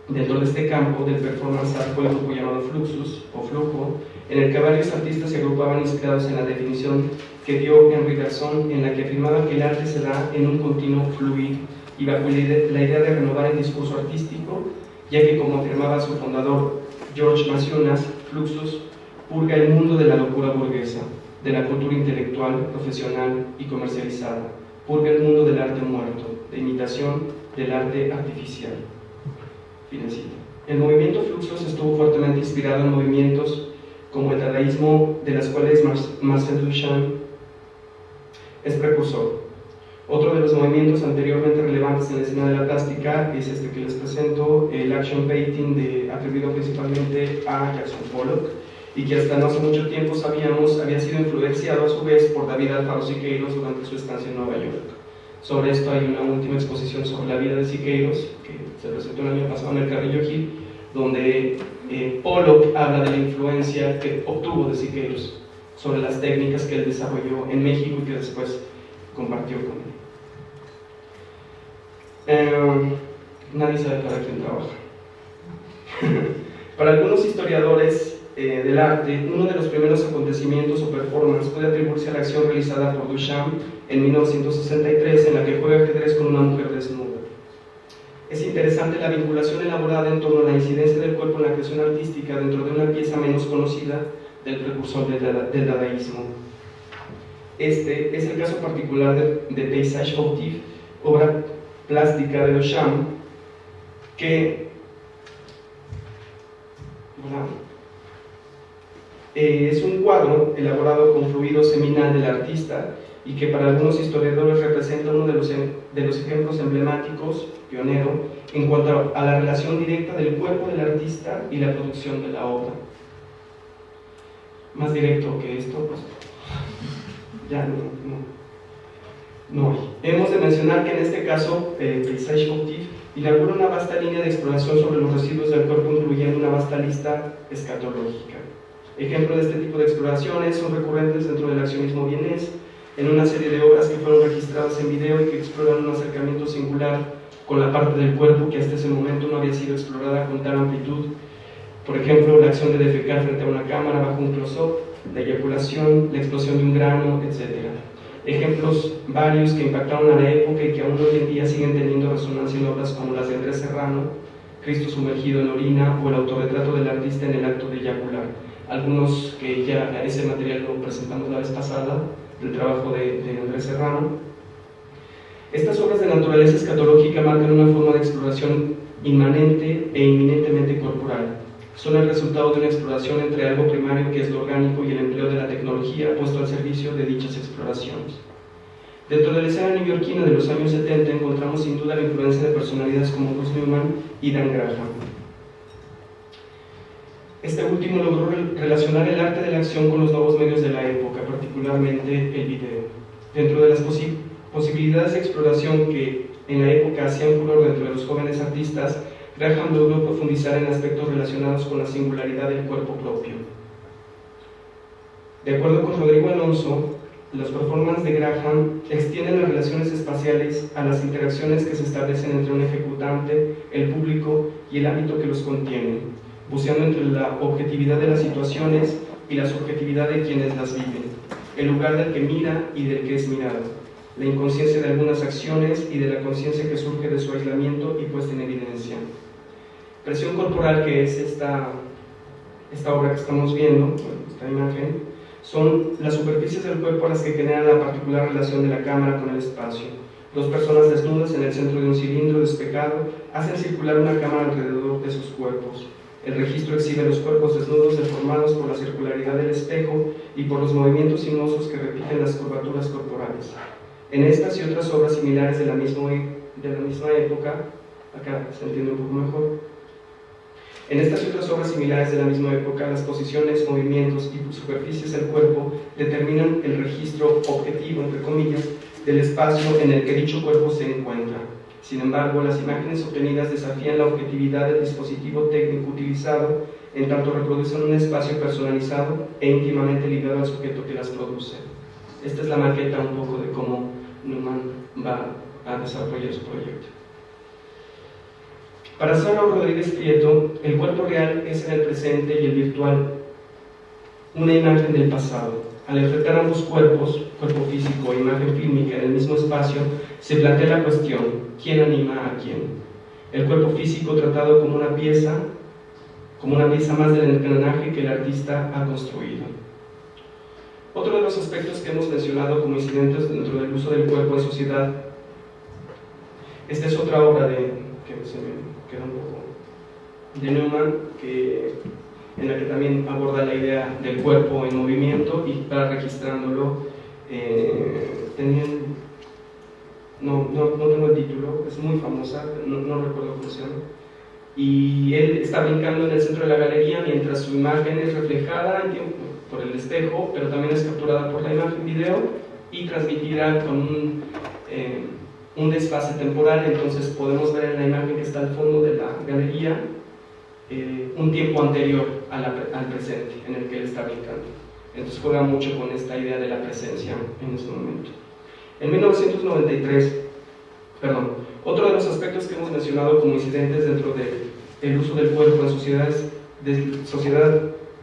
dentro de este campo del performance art fue el grupo llamado Fluxus o Flujo, en el que varios artistas se agrupaban inspirados en la definición que dio Henri Bergson, en la que afirmaba que el arte se da en un continuo fluir y bajo la idea de renovar el discurso artístico, ya que, como afirmaba su fundador George Masiunas, Fluxus purga el mundo de la locura burguesa, de la cultura intelectual, profesional y comercializada, purga el mundo del arte muerto, de imitación del arte artificial. Finecito. El movimiento Fluxus estuvo fuertemente inspirado en movimientos como el dadaísmo, de las cuales Marcel Duchamp es precursor. Otro de los movimientos anteriormente relevantes en la escena de la plástica es este que les presento, el action painting atribuido principalmente a Jackson Pollock, y que hasta no hace mucho tiempo sabíamos había sido influenciado a su vez por David Alfaro Siqueiros durante su estancia en Nueva York. Sobre esto hay una última exposición sobre la vida de Siqueiros, que se presentó el año pasado en el Carrillo Gil, donde Pollock habla de la influencia que obtuvo de Siqueiros sobre las técnicas que él desarrolló en México y que después compartió con él. Nadie sabe para quién trabaja. Para algunos historiadores del arte, uno de los primeros acontecimientos o performance puede atribuirse a la acción realizada por Duchamp en 1963, en la que juega ajedrez con una mujer desnuda. Es interesante la vinculación elaborada en torno a la incidencia del cuerpo en la creación artística dentro de una pieza menos conocida del precursor del dadaísmo. Este es el caso particular de Paysage Fautif, obra plástica de Duchamp, que es un cuadro elaborado con fluido seminal del artista y que para algunos historiadores representa uno de los ejemplos emblemáticos, pionero, en cuanto a la relación directa del cuerpo del artista y la producción de la obra. Más directo que esto, pues ya no hay. Hemos de mencionar que en este caso, Paysage Fautif inaugura una vasta línea de exploración sobre los residuos del cuerpo, incluyendo una vasta lista escatológica. Ejemplos de este tipo de exploraciones son recurrentes dentro del accionismo vienés, en una serie de obras que fueron registradas en video y que exploran un acercamiento singular con la parte del cuerpo que hasta ese momento no había sido explorada con tal amplitud. Por ejemplo, la acción de defecar frente a una cámara bajo un close-up, la eyaculación, la explosión de un grano, etc. Ejemplos varios que impactaron a la época y que aún hoy en día siguen teniendo resonancia en obras como las de Andrés Serrano, Cristo sumergido en orina o el autorretrato del artista en el acto de eyacular. Algunos que ya ese material lo presentamos la vez pasada, del trabajo de Andrés Serrano. Estas obras de naturaleza escatológica marcan una forma de exploración inmanente e inminentemente corporal. Son el resultado de una exploración entre algo primario, que es lo orgánico, y el empleo de la tecnología puesto al servicio de dichas exploraciones. Dentro de la escena neoyorquina de los años 70 encontramos sin duda la influencia de personalidades como Bruce Newman y Dan Graham. Este último logró relacionar el arte de la acción con los nuevos medios de la época, particularmente el video. Dentro de las posibilidades de exploración que en la época hacían furor dentro de los jóvenes artistas, Graham logró profundizar en aspectos relacionados con la singularidad del cuerpo propio. De acuerdo con Rodrigo Alonso, los performances de Graham extienden las relaciones espaciales a las interacciones que se establecen entre un ejecutante, el público y el ámbito que los contiene, buceando entre la objetividad de las situaciones y la subjetividad de quienes las viven, el lugar del que mira y del que es mirado, la inconsciencia de algunas acciones y de la conciencia que surge de su aislamiento y puesta en evidencia. Presión corporal, que es esta obra que estamos viendo, esta imagen, son las superficies del cuerpo a las que generan la particular relación de la cámara con el espacio. Dos personas desnudas en el centro de un cilindro despejado hacen circular una cámara alrededor de sus cuerpos. El registro exhibe los cuerpos desnudos deformados por la circularidad del espejo y por los movimientos sinuosos que repiten las curvaturas corporales. En estas y otras obras similares de la misma época, acá se entiende un poco mejor. En estas y otras obras similares de la misma época, las posiciones, movimientos y superficies del cuerpo determinan el registro objetivo, entre comillas, del espacio en el que dicho cuerpo se encuentra. Sin embargo, las imágenes obtenidas desafían la objetividad del dispositivo técnico utilizado, en tanto reproducen un espacio personalizado e íntimamente ligado al sujeto que las produce. Esta es la maqueta un poco de cómo Neumann va a desarrollar su proyecto. Para Saulo Rodríguez Prieto, el cuerpo real es en el presente y el virtual una imagen del pasado. Al enfrentar ambos cuerpos, cuerpo físico e imagen fílmica en el mismo espacio, se plantea la cuestión: ¿quién anima a quién? El cuerpo físico tratado como una pieza más del engranaje que el artista ha construido. Otro de los aspectos que hemos mencionado como incidentes dentro del uso del cuerpo en sociedad, esta es otra obra que se me queda un poco de Neumann, en la que también aborda la idea del cuerpo en movimiento y va registrándolo. No tengo el título, es muy famosa, no recuerdo cómo se llama. Y él está brincando en el centro de la galería mientras su imagen es reflejada por el espejo, pero también es capturada por la imagen video y transmitida con un desfase temporal. Entonces podemos ver en la imagen que está al fondo de la galería un tiempo anterior al presente en el que él está brincando. Entonces juega mucho con esta idea de la presencia en ese momento. En 1993, otro de los aspectos que hemos mencionado como incidentes dentro del uso del cuerpo en sociedad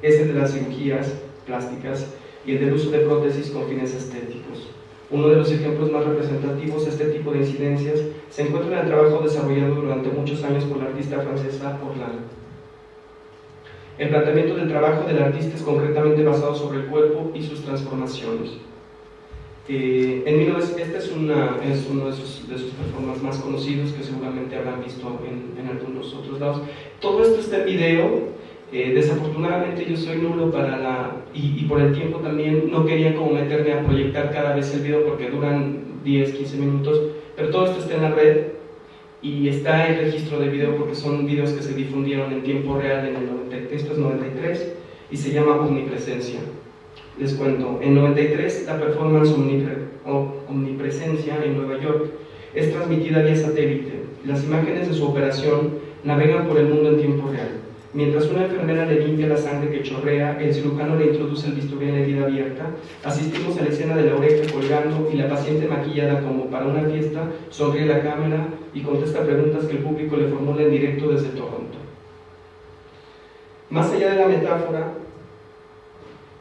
es el de las cirugías plásticas y el del uso de prótesis con fines estéticos. Uno de los ejemplos más representativos de este tipo de incidencias se encuentra en el trabajo desarrollado durante muchos años por la artista francesa Orlan. El planteamiento del trabajo del artista es concretamente basado sobre el cuerpo y sus transformaciones. Este es uno de sus performances más conocidos, que seguramente habrán visto en algunos otros lados. Todo esto está en video. Desafortunadamente yo soy nulo y por el tiempo también no quería como meterme a proyectar cada vez el video porque duran 10-15 minutos, pero todo esto está en la red y está el registro de video porque son videos que se difundieron en tiempo real en el 93 y se llama Omnipresencia. Les cuento, en 93 la performance Omnipresencia en Nueva York es transmitida vía satélite. Las imágenes de su operación navegan por el mundo en tiempo real. Mientras una enfermera le limpia la sangre que chorrea, el cirujano le introduce el bisturí en la herida abierta, asistimos a la escena de la oreja colgando y la paciente maquillada como para una fiesta sonríe a la cámara y contesta preguntas que el público le formula en directo desde Toronto. Más allá de la metáfora,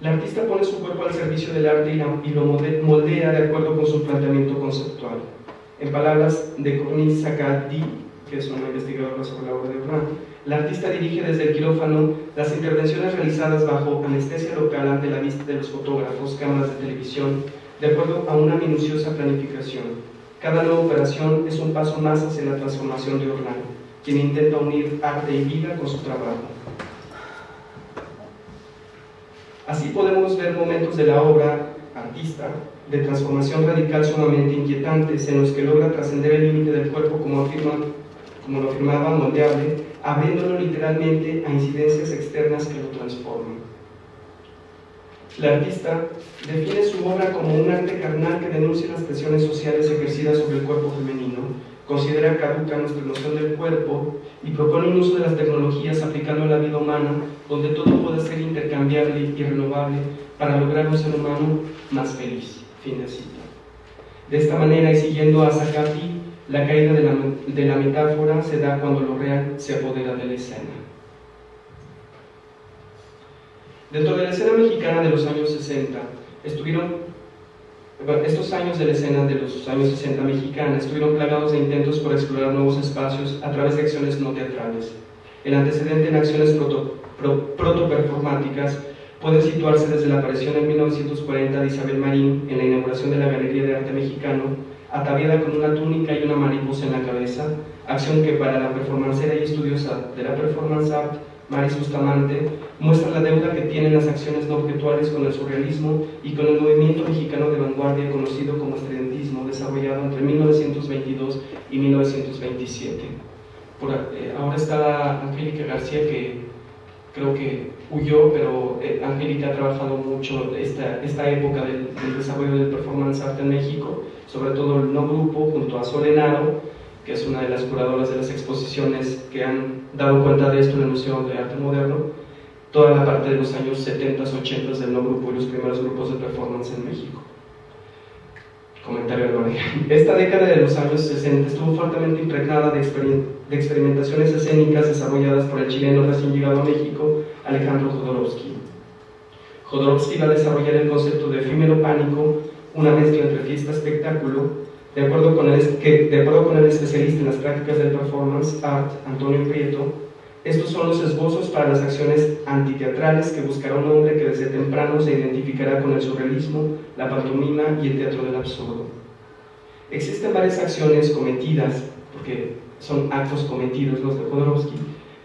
la artista pone su cuerpo al servicio del arte y lo moldea de acuerdo con su planteamiento conceptual. En palabras de Corneille Sacadi, que es una investigadora sobre la obra de Orlan, la artista dirige desde el quirófano las intervenciones realizadas bajo anestesia local ante la vista de los fotógrafos, cámaras de televisión, de acuerdo a una minuciosa planificación. Cada nueva operación es un paso más hacia la transformación de Orlan, quien intenta unir arte y vida con su trabajo. Así podemos ver momentos de la obra artista de transformación radical sumamente inquietantes en los que logra trascender el límite del cuerpo como lo afirmaba moldeable, abriéndolo literalmente a incidencias externas que lo transforman. La artista define su obra como un arte carnal que denuncia las presiones sociales ejercidas sobre el cuerpo femenino, considera caduca nuestra noción del cuerpo y propone un uso de las tecnologías aplicando a la vida humana, donde todo puede ser intercambiable y renovable para lograr un ser humano más feliz. Fin de cita. De esta manera, y siguiendo a Sacadi, la caída de la metáfora se da cuando lo real se apodera de la escena. Dentro de la escena mexicana de los años 60, estos años de la escena de los años 60 mexicana estuvieron plagados de intentos por explorar nuevos espacios a través de acciones no teatrales. El antecedente en acciones proto-performáticas puede situarse desde la aparición en 1940 de Isabel Marín en la inauguración de la Galería de Arte Mexicano, ataviada con una túnica y una mariposa en la cabeza, acción que para la performancera y estudiosa de la performance art, Maris Bustamante, muestra la deuda que tienen las acciones no objetuales con el surrealismo y con el movimiento mexicano de vanguardia conocido como estridentismo, desarrollado entre 1922 y 1927. Ahora está Angélica García, que creo que huyó, pero Angélica ha trabajado mucho esta época del desarrollo del performance art en México, sobre todo el no grupo junto a Solenaro, que es una de las curadoras de las exposiciones que han dado cuenta de esto en el Museo de Arte Moderno, toda la parte de los años 70, 80 del no grupo y los primeros grupos de performance en México. Comentario de María. Esta década de los años 60 estuvo fuertemente impregnada de experimentaciones escénicas desarrolladas por el chileno recién llegado a México, Alejandro Jodorowsky. Jodorowsky va a desarrollar el concepto de efímero pánico, una mezcla entre fiesta-espectáculo, de acuerdo con el especialista en las prácticas del performance art, Antonio Prieto. Estos son los esbozos para las acciones antiteatrales que buscará un hombre que desde temprano se identificará con el surrealismo, la pantomima y el teatro del absurdo. Existen varias acciones cometidas, porque son actos cometidos los de Jodorowsky,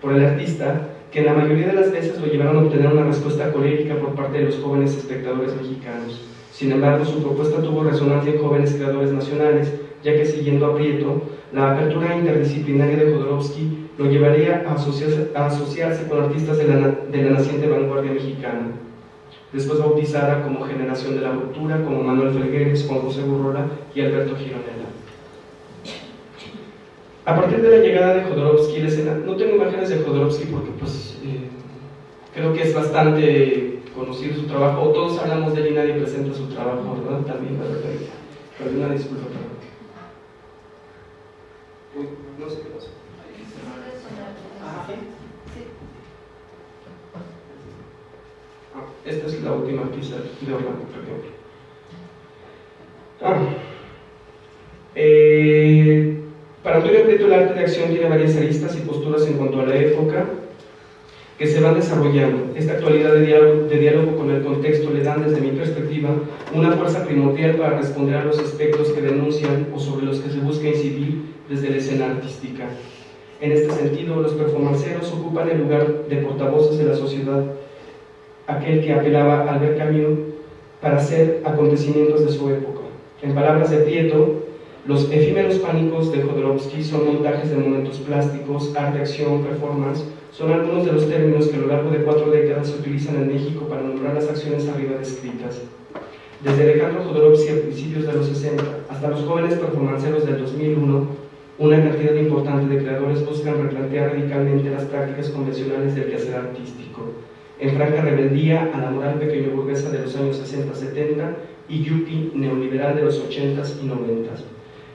por el artista, que en la mayoría de las veces lo llevaron a obtener una respuesta colérica por parte de los jóvenes espectadores mexicanos. Sin embargo, su propuesta tuvo resonancia en jóvenes creadores nacionales, ya que siguiendo a Prieto, la apertura interdisciplinaria de Jodorowsky lo llevaría a asociarse con artistas de la naciente vanguardia mexicana. Después bautizada como Generación de la Ruptura, como Manuel Felgueres, Juan José Urrola y Alberto Gironella. A partir de la llegada de Jodorowsky, la escena, no tengo imágenes de Jodorowsky porque creo que es bastante conocido su trabajo, o todos hablamos de él y nadie presenta su trabajo, ¿verdad? También, pero una disculpa, perdón. Uy, no sé qué pasó. Esta es la última pieza de Orlando, por ejemplo. Para Antonio Prieto, el arte de acción tiene varias aristas y posturas en cuanto a la época que se van desarrollando. Esta actualidad de diálogo con el contexto le dan, desde mi perspectiva, una fuerza primordial para responder a los aspectos que denuncian o sobre los que se busca incidir desde la escena artística. En este sentido, los performanceros ocupan el lugar de portavoces de la sociedad, aquel que apelaba a Albert Camus para hacer acontecimientos de su época. En palabras de Prieto, los efímeros pánicos de Jodorowsky son montajes de momentos plásticos, arte, acción, performance. Son algunos de los términos que a lo largo de 4 décadas se utilizan en México para nombrar las acciones arriba descritas. Desde Alejandro Jodorowsky a principios de los 60 hasta los jóvenes performanceros del 2001, una cantidad importante de creadores buscan replantear radicalmente las prácticas convencionales del quehacer artístico, en franca rebeldía a la moral pequeño burguesa de los años 60-70 y yuppie neoliberal de los 80s y 90s.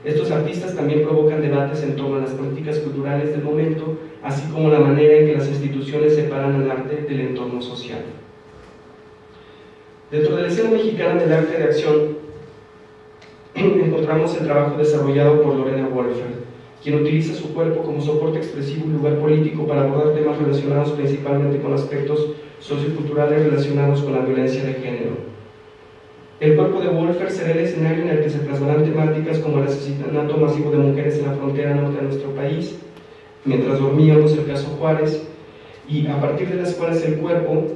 Estos artistas también provocan debates en torno a las políticas culturales del momento, así como la manera en que las instituciones separan al arte del entorno social. Dentro de la escena mexicana del arte de acción encontramos el trabajo desarrollado por Lorena Wolfer, quien utiliza su cuerpo como soporte expresivo y lugar político para abordar temas relacionados principalmente con aspectos socioculturales relacionados con la violencia de género. El cuerpo de Wolfer será el escenario en el que se plasmarán temáticas como el asesinato masivo de mujeres en la frontera norte de nuestro país, mientras dormíamos, el caso Juárez, y a partir de las cuales el cuerpo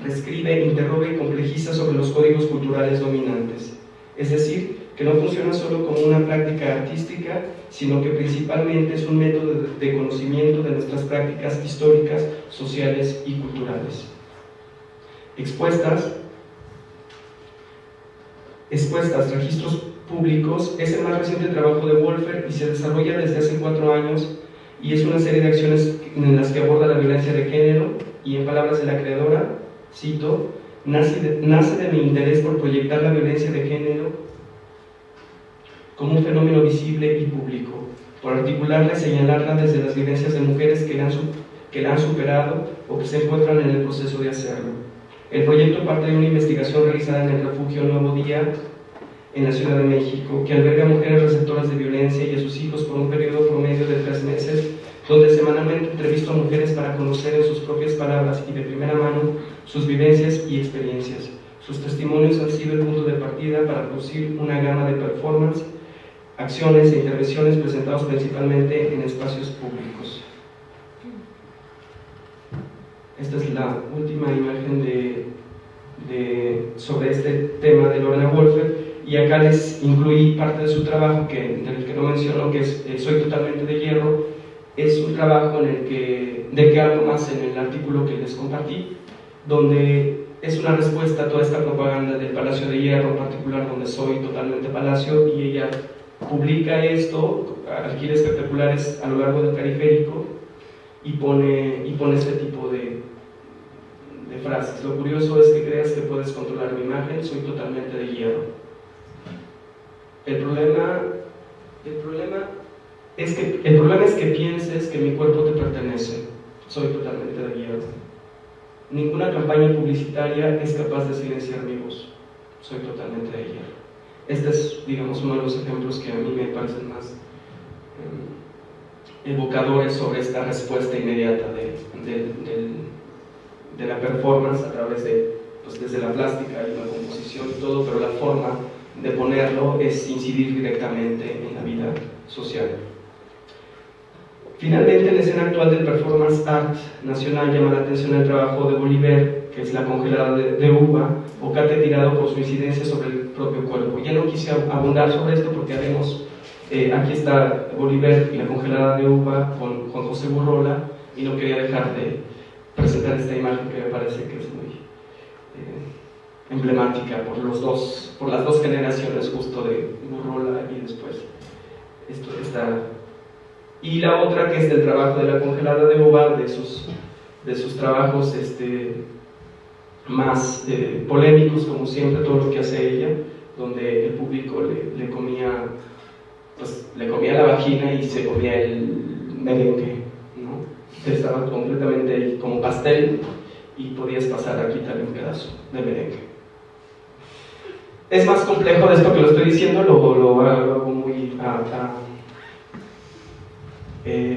reescribe, interroga y complejiza sobre los códigos culturales dominantes. Es decir, que no funciona solo como una práctica artística, sino que principalmente es un método de conocimiento de nuestras prácticas históricas, sociales y culturales. Expuestas, registros públicos, es el más reciente trabajo de Wolfer y se desarrolla desde hace 4 años y es una serie de acciones en las que aborda la violencia de género y, en palabras de la creadora, cito, nace de mi interés por proyectar la violencia de género como un fenómeno visible y público, por articularla y señalarla desde las vivencias de mujeres que la han superado o que se encuentran en el proceso de hacerlo. El proyecto parte de una investigación realizada en el refugio Nuevo Día, en la Ciudad de México, que alberga mujeres receptoras de violencia y a sus hijos por un periodo promedio de 3 meses, donde semanalmente entrevisto a mujeres para conocer en sus propias palabras y de primera mano sus vivencias y experiencias. Sus testimonios han sido el punto de partida para producir una gama de performance, acciones e intervenciones presentados principalmente en espacios públicos. Esta es la última imagen sobre este tema de Lorena Wolfer, y acá les incluí parte de su trabajo del que no menciono, que es Soy totalmente de hierro. Es un trabajo de que algo más en el artículo que les compartí, donde es una respuesta a toda esta propaganda del Palacio de Hierro, en particular donde soy totalmente Palacio, y ella publica esto, alquila espectaculares a lo largo del periférico y pone este tipo de frases. Lo curioso es que creas que puedes controlar mi imagen, soy totalmente de hierro. El problema es que pienses que mi cuerpo te pertenece, soy totalmente de hierro. Ninguna campaña publicitaria es capaz de silenciar mi voz, soy totalmente de hierro. Este es, digamos, uno de los ejemplos que a mí me parecen más evocadores sobre esta respuesta inmediata de la performance a través de, pues, desde la plástica y la composición y todo, pero la forma de ponerlo es incidir directamente en la vida social. Finalmente, en la escena actual del performance art nacional llama la atención el trabajo de Bolívar, que es La congelada de uva, o Cate tirado por su incidencia sobre el propio cuerpo. Ya no quise abundar sobre esto porque haremos, aquí está Bolívar y La congelada de uva con Juan José Burrola, y no quería dejar de presentar esta imagen que me parece que es muy emblemática por las dos generaciones justo de Burrola y después esta. Y la otra que es del trabajo de La congelada de uva, de sus trabajos más polémicos, como siempre, todo lo que hace ella, donde el público le comía la vagina y se comía el merengue, ¿no? Estaba completamente como pastel y podías pasar a quitarle un pedazo de merengue. Es más complejo de esto que lo estoy diciendo, lo hago muy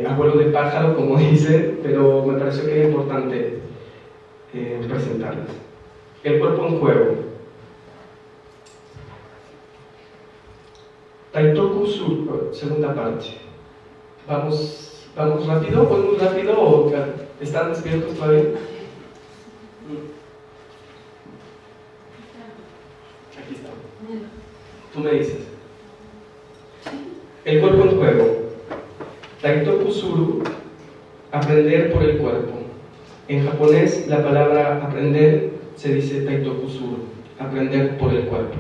abuelo de pájaro, como dice, pero me pareció que era importante presentarles. El cuerpo en juego. Taitoku Sur, segunda parte. Vamos rápido, ¿voy muy rápido o están despiertos todavía? Aquí está. Tú me dices. El cuerpo en juego. Taitoku Suru, aprender por el cuerpo. En japonés, la palabra aprender se dice Taitoku Suru, aprender por el cuerpo.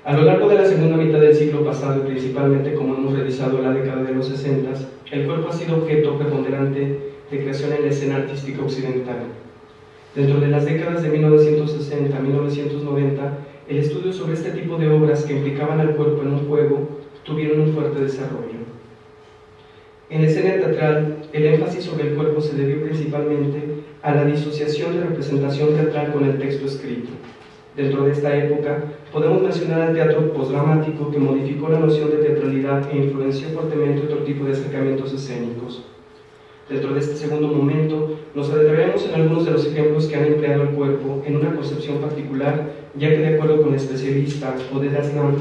A lo largo de la segunda mitad del siglo pasado y principalmente como hemos revisado en la década de los 60, el cuerpo ha sido objeto preponderante de creación en la escena artística occidental. Dentro de las décadas de 1960 a 1990, el estudio sobre este tipo de obras que implicaban al cuerpo en un juego tuvieron un fuerte desarrollo. En la escena teatral, el énfasis sobre el cuerpo se debió principalmente a la disociación de representación teatral con el texto escrito. Dentro de esta época, podemos mencionar al teatro postdramático, que modificó la noción de teatralidad e influenció fuertemente otro tipo de acercamientos escénicos. Dentro de este segundo momento, nos adentraremos en algunos de los ejemplos que han empleado el cuerpo en una concepción particular, ya que de acuerdo con el especialista Oded Aslan,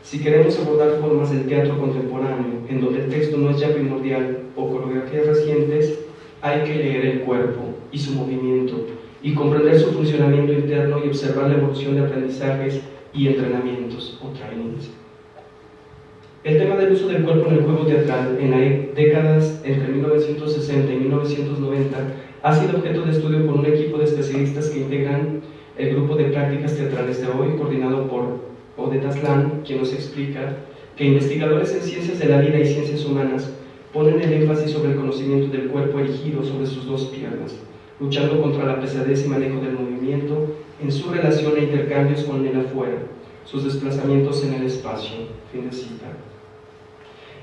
si queremos abordar formas del teatro contemporáneo en donde el texto no es ya primordial o coreografías recientes, hay que leer el cuerpo y su movimiento y comprender su funcionamiento interno y observar la evolución de aprendizajes y entrenamientos o trainings. El tema del uso del cuerpo en el juego teatral en las décadas entre 1960 y 1990 ha sido objeto de estudio por un equipo de especialistas que integran el grupo de prácticas teatrales de hoy, coordinado por Oded Aslan, quien nos explica que investigadores en ciencias de la vida y ciencias humanas ponen el énfasis sobre el conocimiento del cuerpo erigido sobre sus dos piernas, luchando contra la pesadez y manejo del movimiento en su relación e intercambios con el afuera, sus desplazamientos en el espacio. Fin de cita.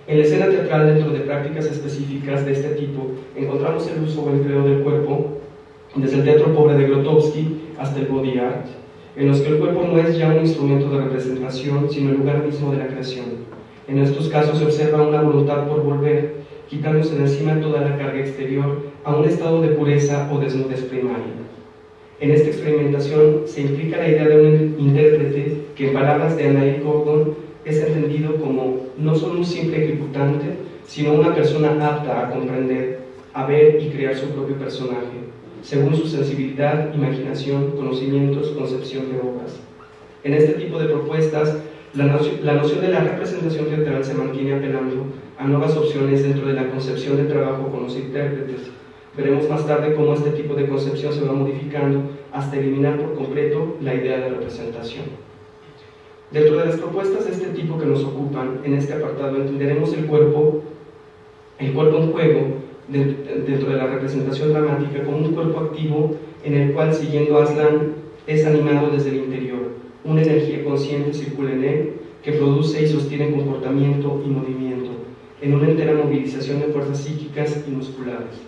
En la escena teatral, dentro de prácticas específicas de este tipo, encontramos el uso o empleo del cuerpo desde el teatro pobre de Grotowski hasta el body art, en los que el cuerpo no es ya un instrumento de representación, sino el lugar mismo de la creación. En estos casos se observa una voluntad por volver, quitándose de encima toda la carga exterior, a un estado de pureza o desnudez primaria. En esta experimentación se implica la idea de un intérprete que, en palabras de Anaïs Gordon, es entendido como no solo un simple ejecutante, sino una persona apta a comprender, a ver y crear su propio personaje, según su sensibilidad, imaginación, conocimientos, concepción de obras. En este tipo de propuestas, la noción de la representación teatral se mantiene apelando a nuevas opciones dentro de la concepción del trabajo con los intérpretes. Veremos más tarde cómo este tipo de concepción se va modificando hasta eliminar por completo la idea de representación. Dentro de las propuestas de este tipo que nos ocupan, en este apartado entenderemos el cuerpo en juego, dentro de la representación dramática, como un cuerpo activo en el cual, siguiendo Aslan, es animado desde el interior. Una energía consciente circula en él, que produce y sostiene comportamiento y movimiento, en una entera movilización de fuerzas psíquicas y musculares.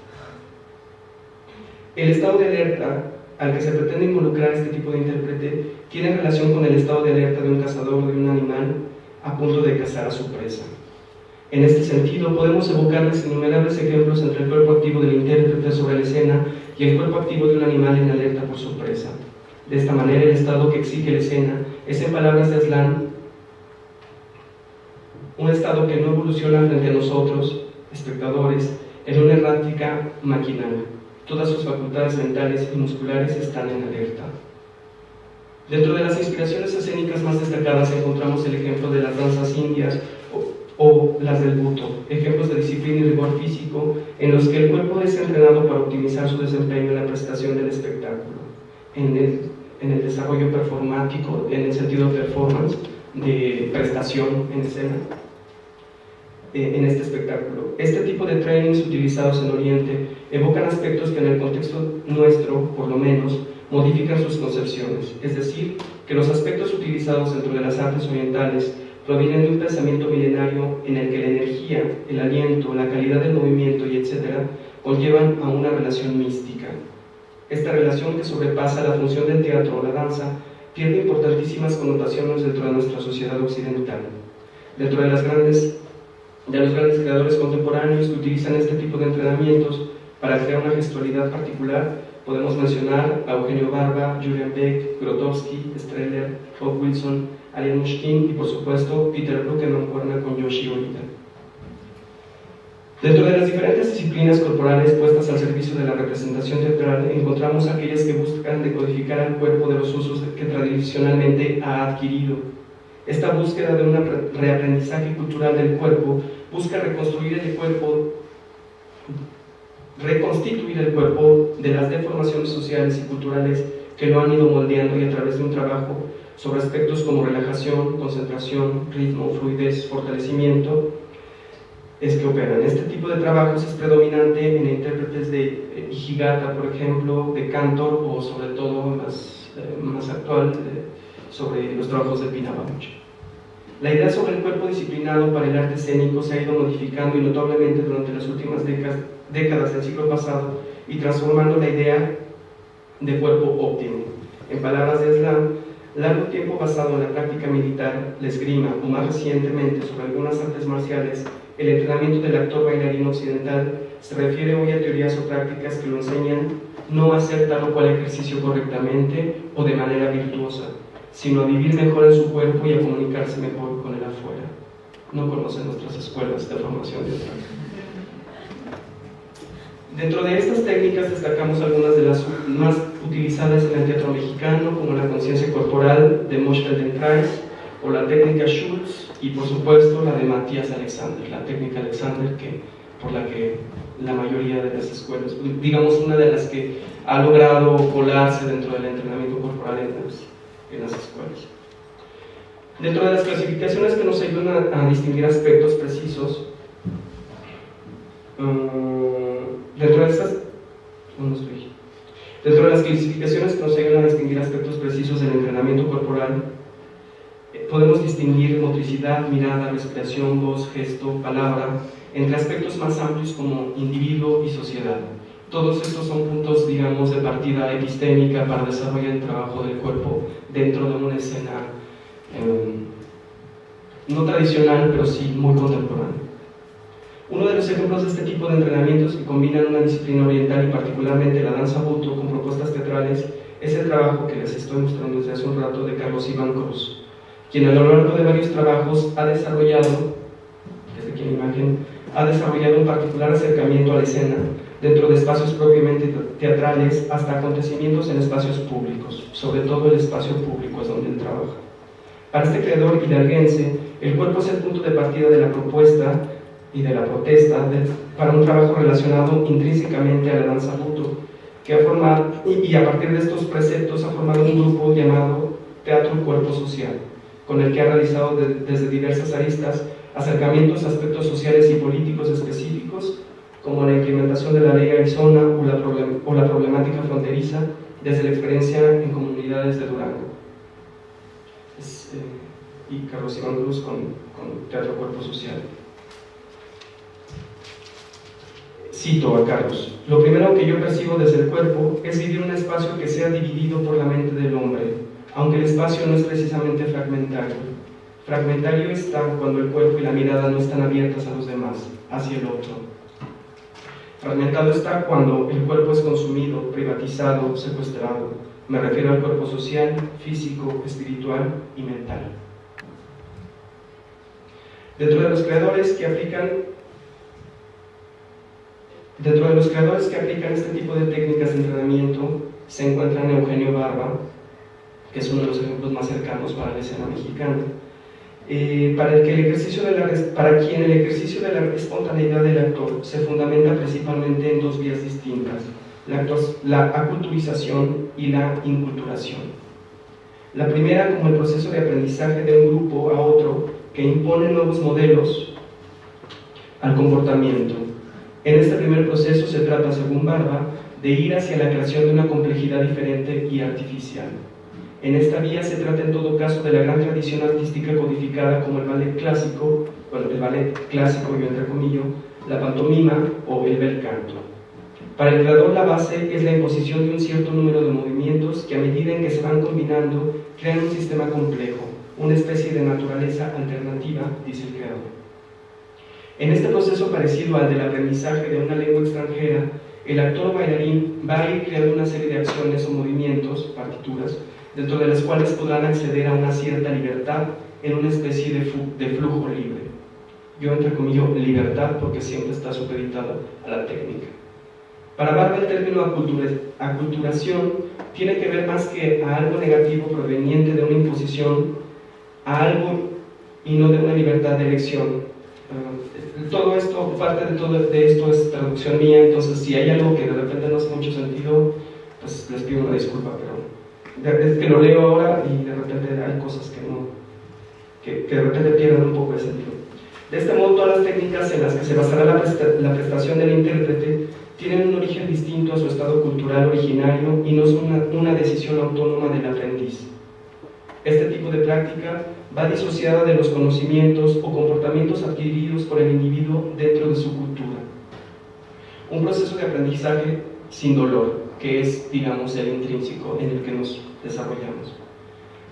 El estado de alerta al que se pretende involucrar este tipo de intérprete tiene relación con el estado de alerta de un cazador o de un animal a punto de cazar a su presa. En este sentido, podemos evocarles innumerables ejemplos entre el cuerpo activo del intérprete sobre la escena y el cuerpo activo de un animal en alerta por su presa. De esta manera, el estado que exige la escena es, en palabras de Aslan, un estado que no evoluciona frente a nosotros, espectadores, en una errática maquinal. Todas sus facultades mentales y musculares están en alerta. Dentro de las inspiraciones escénicas más destacadas encontramos el ejemplo de las danzas indias o las del buto, ejemplos de disciplina y rigor físico en los que el cuerpo es entrenado para optimizar su desempeño en la prestación del espectáculo, en el desarrollo performático, en el sentido performance, de prestación en escena, en este espectáculo. Este tipo de trainings utilizados en Oriente evocan aspectos que en el contexto nuestro, por lo menos, modifican sus concepciones, es decir, que los aspectos utilizados dentro de las artes orientales provienen de un pensamiento milenario en el que la energía, el aliento, la calidad del movimiento y etc. conllevan a una relación mística. Esta relación, que sobrepasa la función del teatro o la danza, tiene importantísimas connotaciones dentro de nuestra sociedad occidental. Dentro de los grandes creadores contemporáneos que utilizan este tipo de entrenamientos para crear una gestualidad particular, podemos mencionar a Eugenio Barba, Julian Beck, Grotowski, Streller, Bob Wilson, Ariane Mushkin y, por supuesto, Peter Brook en mancuerna con Yoshi Orita. Dentro de las diferentes disciplinas corporales puestas al servicio de la representación teatral, encontramos aquellas que buscan decodificar al cuerpo de los usos que tradicionalmente ha adquirido. Esta búsqueda de un reaprendizaje cultural del cuerpo busca reconstituir el cuerpo de las deformaciones sociales y culturales que lo han ido moldeando, y a través de un trabajo sobre aspectos como relajación, concentración, ritmo, fluidez, fortalecimiento, es que operan. Este tipo de trabajos es predominante en intérpretes de Higata, por ejemplo, de Cantor, o sobre todo más actual, sobre los trabajos de Pina Bausch. La idea sobre el cuerpo disciplinado para el arte escénico se ha ido modificando y notablemente durante las últimas décadas del siglo pasado, y transformando la idea de cuerpo óptimo. En palabras de Aslan, largo tiempo basado en la práctica militar, la esgrima, o más recientemente sobre algunas artes marciales, el entrenamiento del actor bailarín occidental se refiere hoy a teorías o prácticas que lo enseñan no a hacer tal o cual ejercicio correctamente o de manera virtuosa, sino a vivir mejor en su cuerpo y a comunicarse mejor con el afuera. No conocen nuestras escuelas de formación teatral. Dentro de estas técnicas destacamos algunas de las más utilizadas en el teatro mexicano, como la conciencia corporal de Moshe Feldenkrais, o la técnica Schultz, y por supuesto la de Matthias Alexander, la técnica Alexander, por la que la mayoría de las escuelas, digamos una de las que ha logrado colarse dentro del entrenamiento corporal en las escuelas. Dentro de las clasificaciones que nos ayudan a distinguir aspectos precisos, dentro de las clasificaciones que nos ayudan a distinguir aspectos precisos del entrenamiento corporal, podemos distinguir motricidad, mirada, respiración, voz, gesto, palabra, entre aspectos más amplios como individuo y sociedad. Todos estos son puntos, digamos, de partida epistémica para desarrollar el trabajo del cuerpo dentro de una escena no tradicional, pero sí muy contemporánea. Uno de los ejemplos de este tipo de entrenamientos que combinan una disciplina oriental y particularmente la danza buto con propuestas teatrales es el trabajo que les estoy mostrando desde hace un rato de Carlos Iván Cruz, quien a lo largo de varios trabajos ha desarrollado, desde aquí en la imagen, ha desarrollado un particular acercamiento a la escena dentro de espacios propiamente teatrales hasta acontecimientos en espacios públicos, sobre todo el espacio público es donde él trabaja. Para este creador hidalguense, el cuerpo es el punto de partida de la propuesta y de la protesta para un trabajo relacionado intrínsecamente a la danza buto, que ha formado, y a partir de estos preceptos ha formado un grupo llamado Teatro Cuerpo Social, con el que ha realizado desde diversas aristas acercamientos a aspectos sociales y políticos específicos, como la implementación de la ley Arizona o la problemática fronteriza desde la experiencia en comunidades de Durango. Y Carlos Iván Cruz con Teatro Cuerpo Social. Cito a Carlos: lo primero que yo percibo desde el cuerpo es vivir un espacio que sea dividido por la mente del hombre, aunque el espacio no es precisamente fragmentario. Fragmentario está cuando el cuerpo y la mirada no están abiertas a los demás, hacia el otro. Fragmentado está cuando el cuerpo es consumido, privatizado, secuestrado. Me refiero al cuerpo social, físico, espiritual y mental. Dentro de los creadores que aplican este tipo de técnicas de entrenamiento se encuentran Eugenio Barba, que es uno de los ejemplos más cercanos para la escena mexicana, para quien el ejercicio de la espontaneidad del actor se fundamenta principalmente en dos vías distintas: la aculturización y la inculturación. La primera como el proceso de aprendizaje de un grupo a otro que impone nuevos modelos al comportamiento. En este primer proceso se trata, según Barba, de ir hacia la creación de una complejidad diferente y artificial. En esta vía se trata en todo caso de la gran tradición artística codificada como el ballet clásico, yo entrecomillo, la pantomima o el bel canto. Para el creador la base es la imposición de un cierto número de movimientos que a medida en que se van combinando crean un sistema complejo, una especie de naturaleza alternativa, dice el creador. En este proceso parecido al del aprendizaje de una lengua extranjera, el actor o bailarín va a ir creando una serie de acciones o movimientos, partituras, dentro de las cuales podrán acceder a una cierta libertad en una especie de flujo libre. Yo entrecomillo libertad porque siempre está supeditado a la técnica. Para Barba el término aculturación tiene que ver más que a algo negativo proveniente de una imposición a algo y no de una libertad de elección. Todo esto, parte de esto es traducción mía, entonces si hay algo que de repente no hace mucho sentido, pues les pido una disculpa, pero es que lo leo ahora y de repente hay cosas que de repente pierden un poco de sentido. De este modo, todas las técnicas en las que se basará la prestación del intérprete tienen un origen distinto a su estado cultural originario y no son una decisión autónoma del aprendiz. Este tipo de práctica va disociada de los conocimientos o comportamientos adquiridos por el individuo dentro de su cultura. Un proceso de aprendizaje sin dolor, que es, digamos, el intrínseco en el que nos desarrollamos.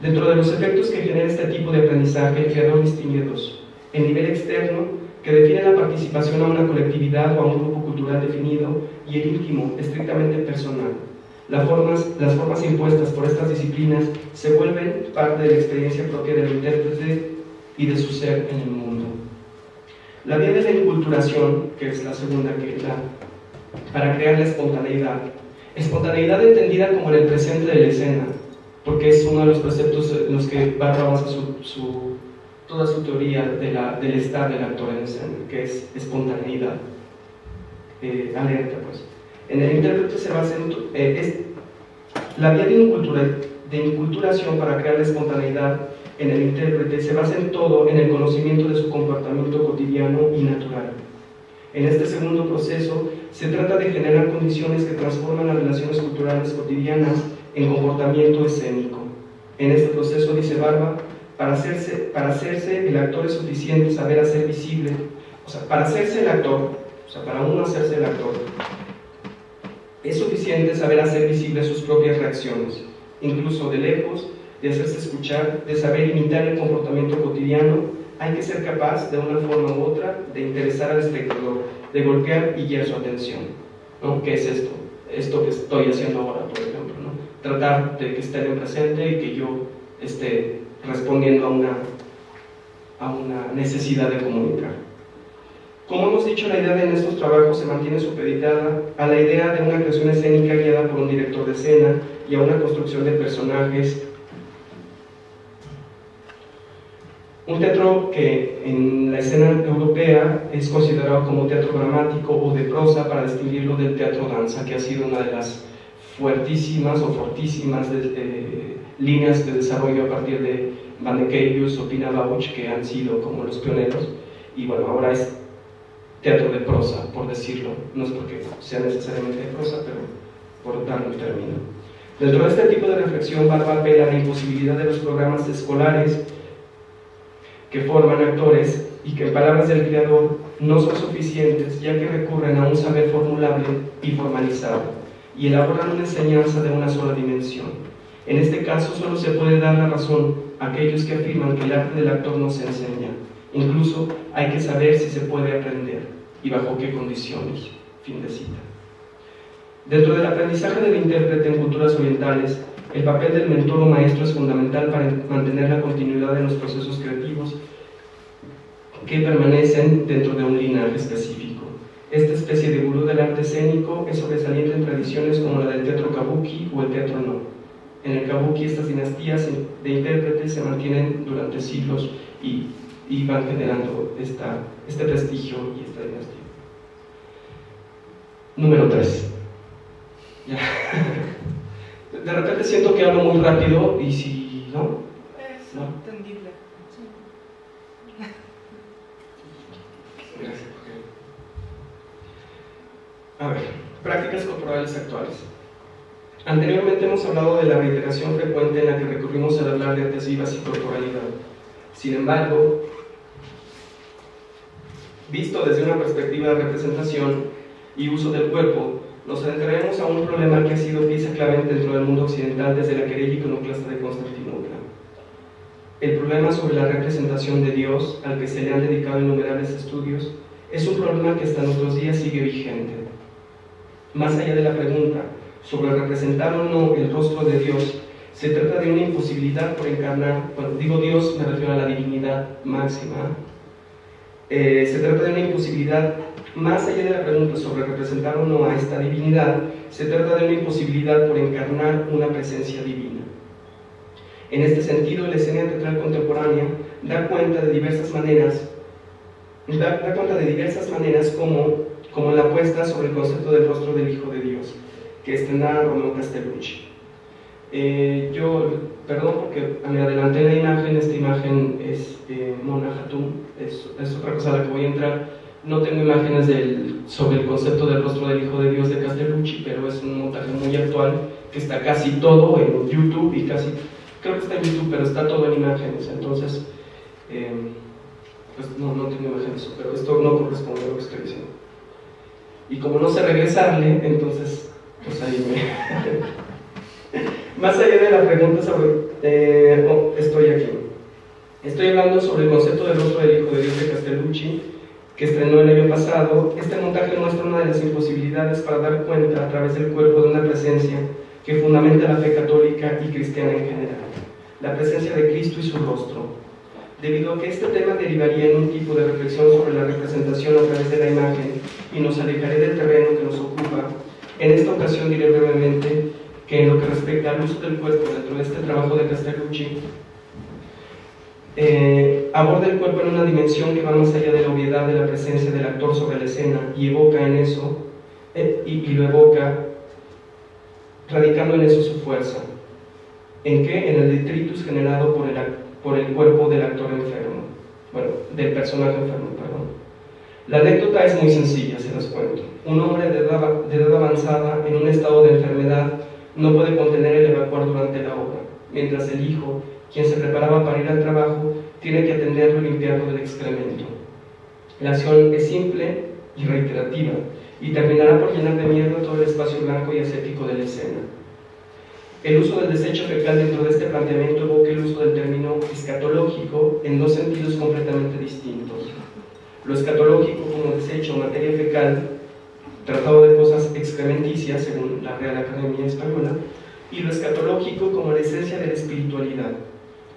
Dentro de los efectos que genera este tipo de aprendizaje, el creador distingue dos: el nivel externo, que define la participación a una colectividad o a un grupo cultural definido, y el íntimo, estrictamente personal. Las formas impuestas por estas disciplinas se vuelven parte de la experiencia propia del intérprete y de su ser en el mundo. La vía de la inculturación, que es la segunda que es para crear la espontaneidad entendida como en el presente de la escena, porque es uno de los preceptos en los que Barba basa toda su teoría del estar del actor en escena, que es espontaneidad, alerta, pues. En el intérprete se basa la vía de inculturación para crear la espontaneidad en el intérprete se basa en todo en el conocimiento de su comportamiento cotidiano y natural. En este segundo proceso se trata de generar condiciones que transforman las relaciones culturales cotidianas en comportamiento escénico. En este proceso, dice Barba, para hacerse el actor es suficiente saber hacer visible, para uno hacerse el actor, es suficiente saber hacer visibles sus propias reacciones, incluso de lejos, de hacerse escuchar, de saber imitar el comportamiento cotidiano. Hay que ser capaz, de una forma u otra, de interesar al espectador, de golpear y guiar su atención, ¿no? ¿Qué es esto? Esto que estoy haciendo ahora, por ejemplo, ¿no? Tratar de que estén en presente y que yo esté respondiendo a una necesidad de comunicar. Como hemos dicho, la idea de estos trabajos se mantiene supeditada a la idea de una creación escénica guiada por un director de escena y a una construcción de personajes. Un teatro que en la escena europea es considerado como teatro dramático o de prosa, para distinguirlo del teatro danza, que ha sido una de las fuertísimas líneas de desarrollo a partir de Vandekeilius o Pina Bausch, que han sido como los pioneros, y bueno, ahora es teatro de prosa, por decirlo, no es porque sea necesariamente de prosa, pero por darle un término. Dentro de este tipo de reflexión, Barba apela a la imposibilidad de los programas escolares que forman actores y que en palabras del creador no son suficientes, ya que recurren a un saber formulable y formalizado y elaboran una enseñanza de una sola dimensión. En este caso solo se puede dar la razón a aquellos que afirman que el arte del actor no se enseña. Incluso hay que saber si se puede aprender y bajo qué condiciones. Fin de cita. Dentro del aprendizaje del intérprete en culturas orientales, el papel del mentor o maestro es fundamental para mantener la continuidad de los procesos creativos que permanecen dentro de un linaje específico. Esta especie de gurú del arte escénico es sobresaliente en tradiciones como la del teatro kabuki o el teatro no. En el kabuki estas dinastías de intérpretes se mantienen durante siglos y van generando este prestigio y esta dinastía. Número 3. Ya. De repente siento que hablo muy rápido y si no, es ¿no? entendible. Gracias. A ver, prácticas corporales actuales. Anteriormente hemos hablado de la reiteración frecuente en la que recurrimos al hablar de artes vivas y corporalidad. Sin embargo, visto desde una perspectiva de representación y uso del cuerpo, nos adentraremos a un problema que ha sido pieza clave dentro del mundo occidental desde la querella iconoclasta de Constantinopla. El problema sobre la representación de Dios, al que se le han dedicado innumerables estudios, es un problema que hasta nuestros días sigue vigente. Más allá de la pregunta sobre representar o no el rostro de Dios, se trata de una imposibilidad por encarnar, cuando digo Dios me refiero a la divinidad máxima, se trata de una imposibilidad. Más allá de la pregunta sobre representar o no a esta divinidad, se trata de una imposibilidad por encarnar una presencia divina. En este sentido, la escena teatral contemporánea da cuenta de diversas maneras como la apuesta sobre el concepto del rostro del Hijo de Dios, que estrenara Romeo Castellucci. Perdón porque me adelanté la imagen, esta imagen es Mona Hatum, es otra cosa a la que voy a entrar. No tengo imágenes sobre el concepto del rostro del Hijo de Dios de Castellucci, pero es un montaje muy actual que está casi todo en YouTube y creo que está en YouTube, pero está todo en imágenes. Entonces, pues no tengo imágenes, pero esto no corresponde a lo que estoy diciendo. Y como no sé regresarle, entonces, pues ahí Más allá de la pregunta sobre... estoy aquí. Estoy hablando sobre el concepto del rostro del Hijo de Dios de Castellucci, que estrenó el año pasado. Este montaje muestra una de las imposibilidades para dar cuenta a través del cuerpo de una presencia que fundamenta la fe católica y cristiana en general, la presencia de Cristo y su rostro. Debido a que este tema derivaría en un tipo de reflexión sobre la representación a través de la imagen y nos alejaré del terreno que nos ocupa, en esta ocasión diré brevemente que en lo que respecta al uso del cuerpo dentro de este trabajo de Castellucci, aborda el cuerpo en una dimensión que va más allá de la obviedad de la presencia del actor sobre la escena y evoca en eso, y lo evoca radicando en eso su fuerza. ¿En qué? En el detritus generado por el cuerpo del actor enfermo, del personaje enfermo, perdón. La anécdota es muy sencilla, se las cuento. Un hombre de edad avanzada, en un estado de enfermedad, no puede contener el evacuar durante la obra, mientras el hijo, quien se preparaba para ir al trabajo, tiene que atenderlo y limpiarlo del excremento. La acción es simple y reiterativa, y terminará por llenar de mierda todo el espacio blanco y ascético de la escena. El uso del desecho fecal dentro de este planteamiento evoca el uso del término escatológico en dos sentidos completamente distintos. Lo escatológico como desecho o materia fecal, tratado de cosas excrementicias según la Real Academia Española, y lo escatológico como la esencia de la espiritualidad,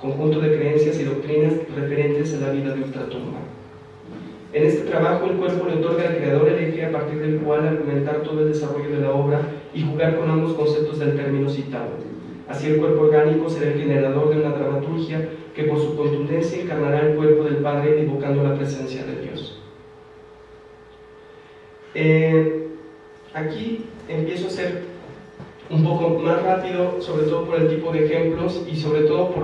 conjunto de creencias y doctrinas referentes a la vida de ultratumba. En este trabajo, el cuerpo le otorga al creador el eje a partir del cual argumentar todo el desarrollo de la obra y jugar con ambos conceptos del término citado. Así, el cuerpo orgánico será el generador de una dramaturgia que por su contundencia encarnará el cuerpo del Padre evocando la presencia de Dios. Aquí empiezo a ser un poco más rápido, sobre todo por el tipo de ejemplos y sobre todo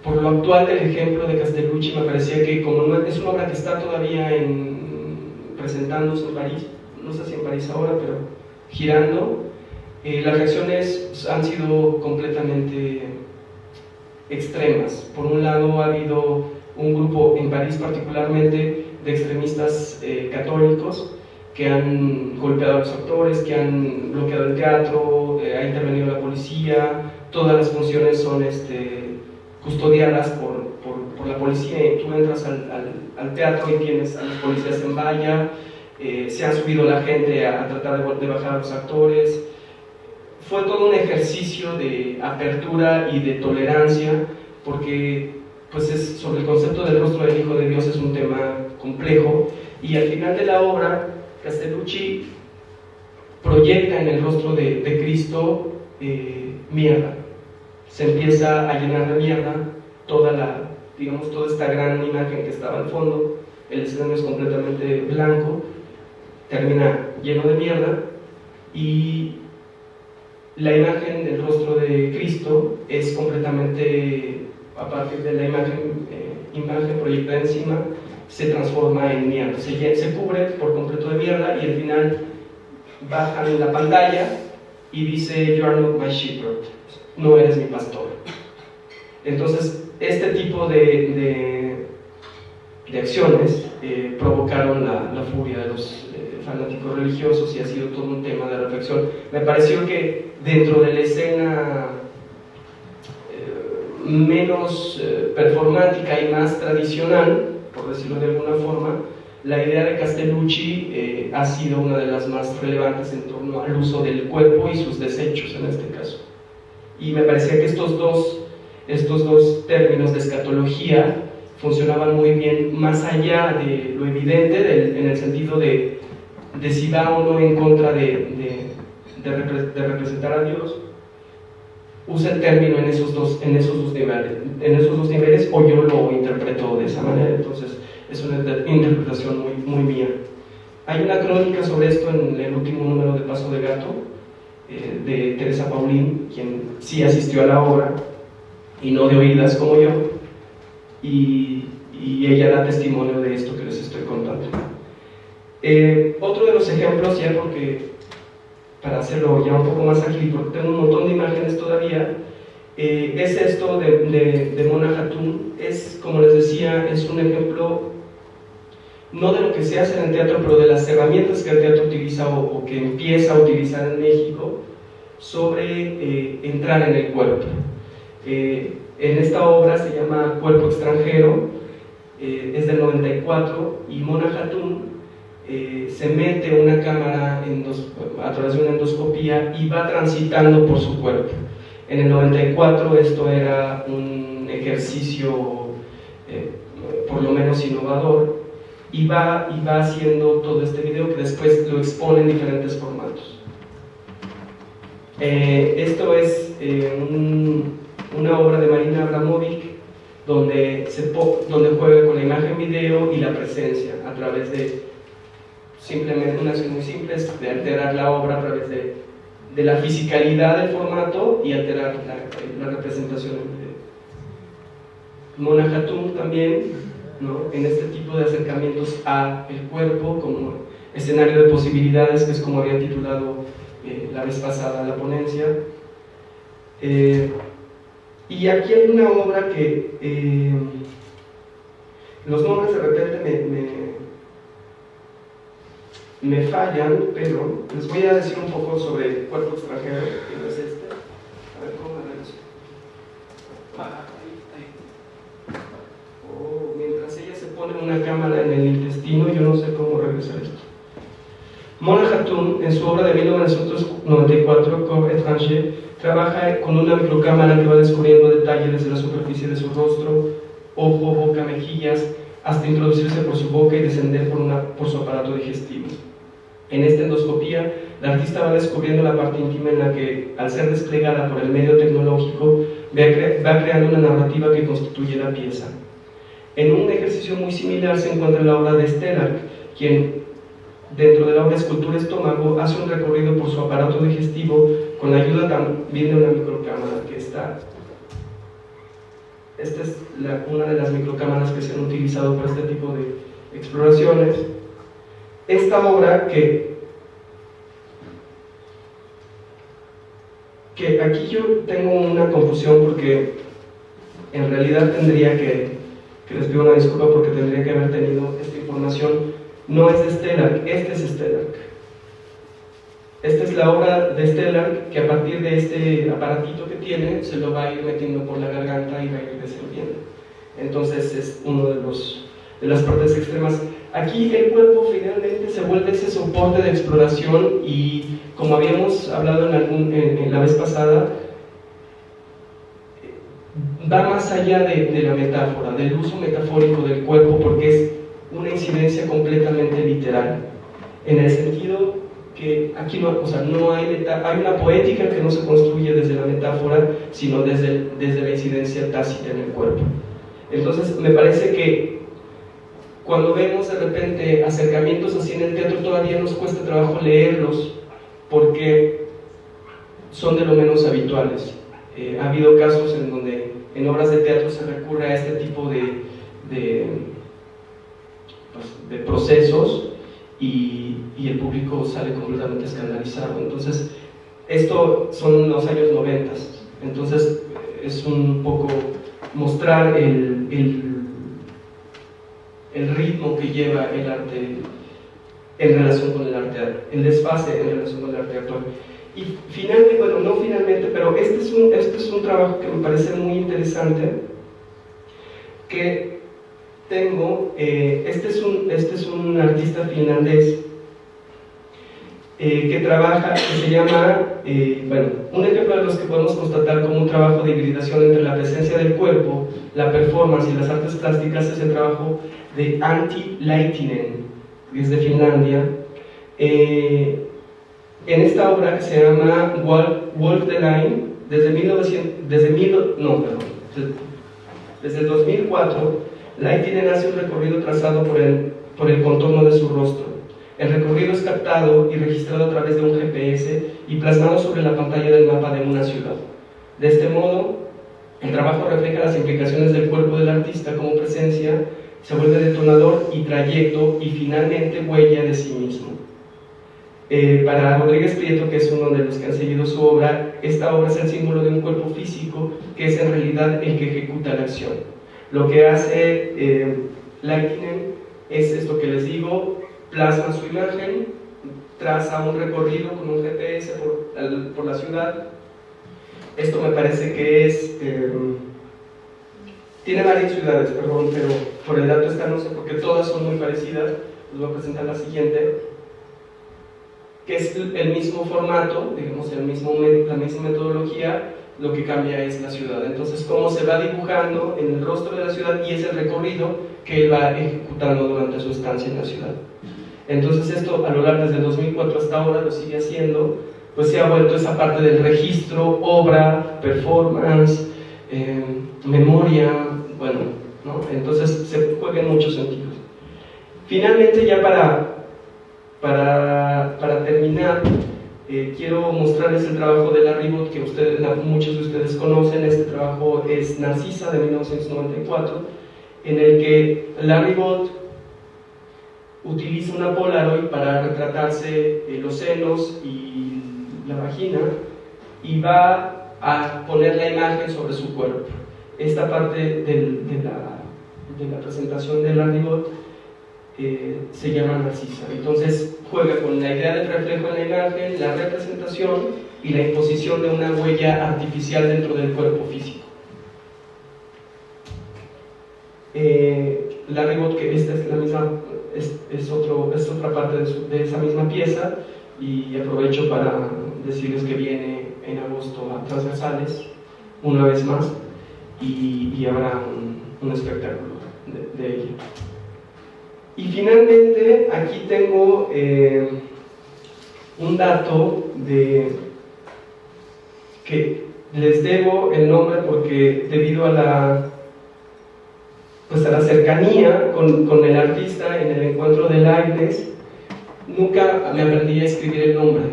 por lo actual del ejemplo de Castellucci, me parecía que como no, es una obra que está todavía presentándose en París, no sé si en París ahora, pero girando, las reacciones han sido completamente extremas. Por un lado ha habido un grupo en París particularmente de extremistas católicos que han golpeado a los actores, que han bloqueado el teatro, ha intervenido la policía, todas las funciones son custodiadas por la policía. Tú entras al teatro y tienes a los policías en valla, se ha subido la gente a tratar de bajar a los actores. Fue todo un ejercicio de apertura y de tolerancia, porque pues sobre el concepto del rostro del Hijo de Dios es un tema complejo, y al final de la obra Castellucci proyecta en el rostro de Cristo mierda. Se empieza a llenar de mierda toda esta gran imagen que estaba al fondo. El escenario es completamente blanco, termina lleno de mierda, y la imagen del rostro de Cristo es completamente, a partir de la imagen proyectada encima, se transforma en mierda, se cubre por completo de mierda, y al final bajan la pantalla y dice "You are not my shepherd", no eres mi pastor. Entonces este tipo de acciones provocaron la furia de los fanáticos religiosos, y ha sido todo un tema de reflexión. Me pareció que dentro de la escena menos performática y más tradicional, por decirlo de alguna forma, la idea de Castellucci ha sido una de las más relevantes en torno al uso del cuerpo y sus desechos en este caso. Y me parecía que estos dos términos de escatología funcionaban muy bien, más allá de lo evidente, en el sentido de si va o no en contra de representar a Dios. Usa el término en esos dos niveles, o yo lo interpreto de esa manera. Entonces es una interpretación muy mía. Hay una crónica sobre esto en el último número de Paso de Gato, de Teresa Paulín, quien sí asistió a la obra y no de oídas como yo, y ella da testimonio de esto que les estoy contando. Otro de los ejemplos, ya porque para hacerlo ya un poco más ágil, porque tengo un montón de imágenes todavía, es esto de Mona Hatoum. Es, como les decía, es un ejemplo no de lo que se hace en el teatro, pero de las herramientas que el teatro utiliza o que empieza a utilizar en México sobre entrar en el cuerpo. En esta obra se llama Cuerpo extranjero, es del 94, y Mona Hatoum se mete una cámara a través de una endoscopía y va transitando por su cuerpo. En el 94 esto era un ejercicio por lo menos innovador, y va haciendo todo este video que después lo expone en diferentes formatos. Esto es una obra de Marina Abramovic, donde juega con la imagen video y la presencia a través de simplemente una acción muy simple, de alterar la obra a través de la fisicalidad del formato y alterar la representación en video. Mona Hatoum también, ¿no?, en este tipo de acercamientos a el cuerpo como escenario de posibilidades, que es como había titulado la vez pasada la ponencia. Y aquí hay una obra que los nombres de repente me fallan, pero les voy a decir un poco sobre Cuerpo extranjero, que no es este. A ver cómo me regreso. Mientras ella se pone una cámara en el intestino, yo no sé cómo regresar esto. Mona Hatoum, en su obra de 1994, Corps étranger, trabaja con una microcámara que va descubriendo detalles desde la superficie de su rostro, ojo, boca, mejillas, hasta introducirse por su boca y descender por su aparato digestivo. En esta endoscopía, la artista va descubriendo la parte íntima en la que, al ser desplegada por el medio tecnológico, va creando una narrativa que constituye la pieza. En un ejercicio muy similar se encuentra la obra de Stelarc, quien, dentro de la obra Escultura Estómago, hace un recorrido por su aparato digestivo con la ayuda también de una microcámara que está esta es una de las microcámaras que se han utilizado para este tipo de exploraciones. Esta obra que aquí yo tengo una confusión porque en realidad tendría que les pido una disculpa porque tendría que haber tenido esta información, no es de Stellark, este es Stellark. Esta es la obra de Stellark que a partir de este aparatito que tiene se lo va a ir metiendo por la garganta y va a ir descendiendo. Entonces es uno de las partes extremas. Aquí el cuerpo finalmente se vuelve ese soporte de exploración y como habíamos hablado en la vez pasada, va más allá de la metáfora, del uso metafórico del cuerpo, porque es una incidencia completamente literal, en el sentido que aquí no hay una poética que no se construye desde la metáfora, sino desde la incidencia tácita en el cuerpo. Entonces me parece que cuando vemos de repente acercamientos así en el teatro todavía nos cuesta trabajo leerlos porque son de lo menos habituales. Ha habido casos en donde en obras de teatro se recurre a este tipo de procesos y el público sale completamente escandalizado. Entonces, esto son los años 90, entonces es un poco mostrar el ritmo que lleva el arte en relación con el arte, el desfase en relación con el arte actual. Y finalmente, bueno, no finalmente, pero este es un trabajo que me parece muy interesante, que tengo, este es un artista finlandés que trabaja, que se llama, bueno, un ejemplo de los que podemos constatar como un trabajo de hibridación entre la presencia del cuerpo, la performance y las artes plásticas es el trabajo de Antti Laitinen, que es de Finlandia. En esta obra que se llama Wolf the Line, desde el 2004, Laitinen hace un recorrido trazado por el contorno de su rostro. El recorrido es captado y registrado a través de un GPS y plasmado sobre la pantalla del mapa de una ciudad. De este modo, el trabajo refleja las implicaciones del cuerpo del artista como presencia, se vuelve detonador y trayecto y finalmente huella de sí mismo. Para Rodríguez Prieto, que es uno de los que han seguido su obra, esta obra es el símbolo de un cuerpo físico que es en realidad el que ejecuta la acción. Lo que hace Laitinen es esto que les digo, plasma su imagen, traza un recorrido con un GPS por la ciudad. Esto me parece que es... tiene varias ciudades, perdón, pero por el dato esta no sé, porque todas son muy parecidas. Les voy a presentar la siguiente, que es el mismo formato, digamos, la misma metodología, lo que cambia es la ciudad. Entonces, cómo se va dibujando en el rostro de la ciudad y es el recorrido que él va ejecutando durante su estancia en la ciudad. Entonces, esto a lo largo desde el 2004 hasta ahora lo sigue haciendo, pues se ha vuelto esa parte del registro, obra, performance, memoria, bueno, ¿no? Entonces se juega en muchos sentidos. Finalmente, ya para terminar, quiero mostrarles el trabajo de Larry Bott, que muchos de ustedes conocen. Este trabajo es Narcisa, de 1994, en el que Larry Bott utiliza una Polaroid para retratarse los senos y la vagina y va a poner la imagen sobre su cuerpo. Esta parte de la presentación de Larry Bott se llama Narcisa. Entonces juega con la idea del reflejo en la imagen, la representación y la imposición de una huella artificial dentro del cuerpo físico. Larry Bott, que esta es la misma, es otra parte de esa misma pieza, y aprovecho para decirles que viene en agosto a Transversales una vez más y habrá un espectáculo de ella. Y finalmente aquí tengo un dato que les debo el nombre porque debido a la cercanía con el artista en el encuentro del Agnes, nunca me aprendí a escribir el nombre.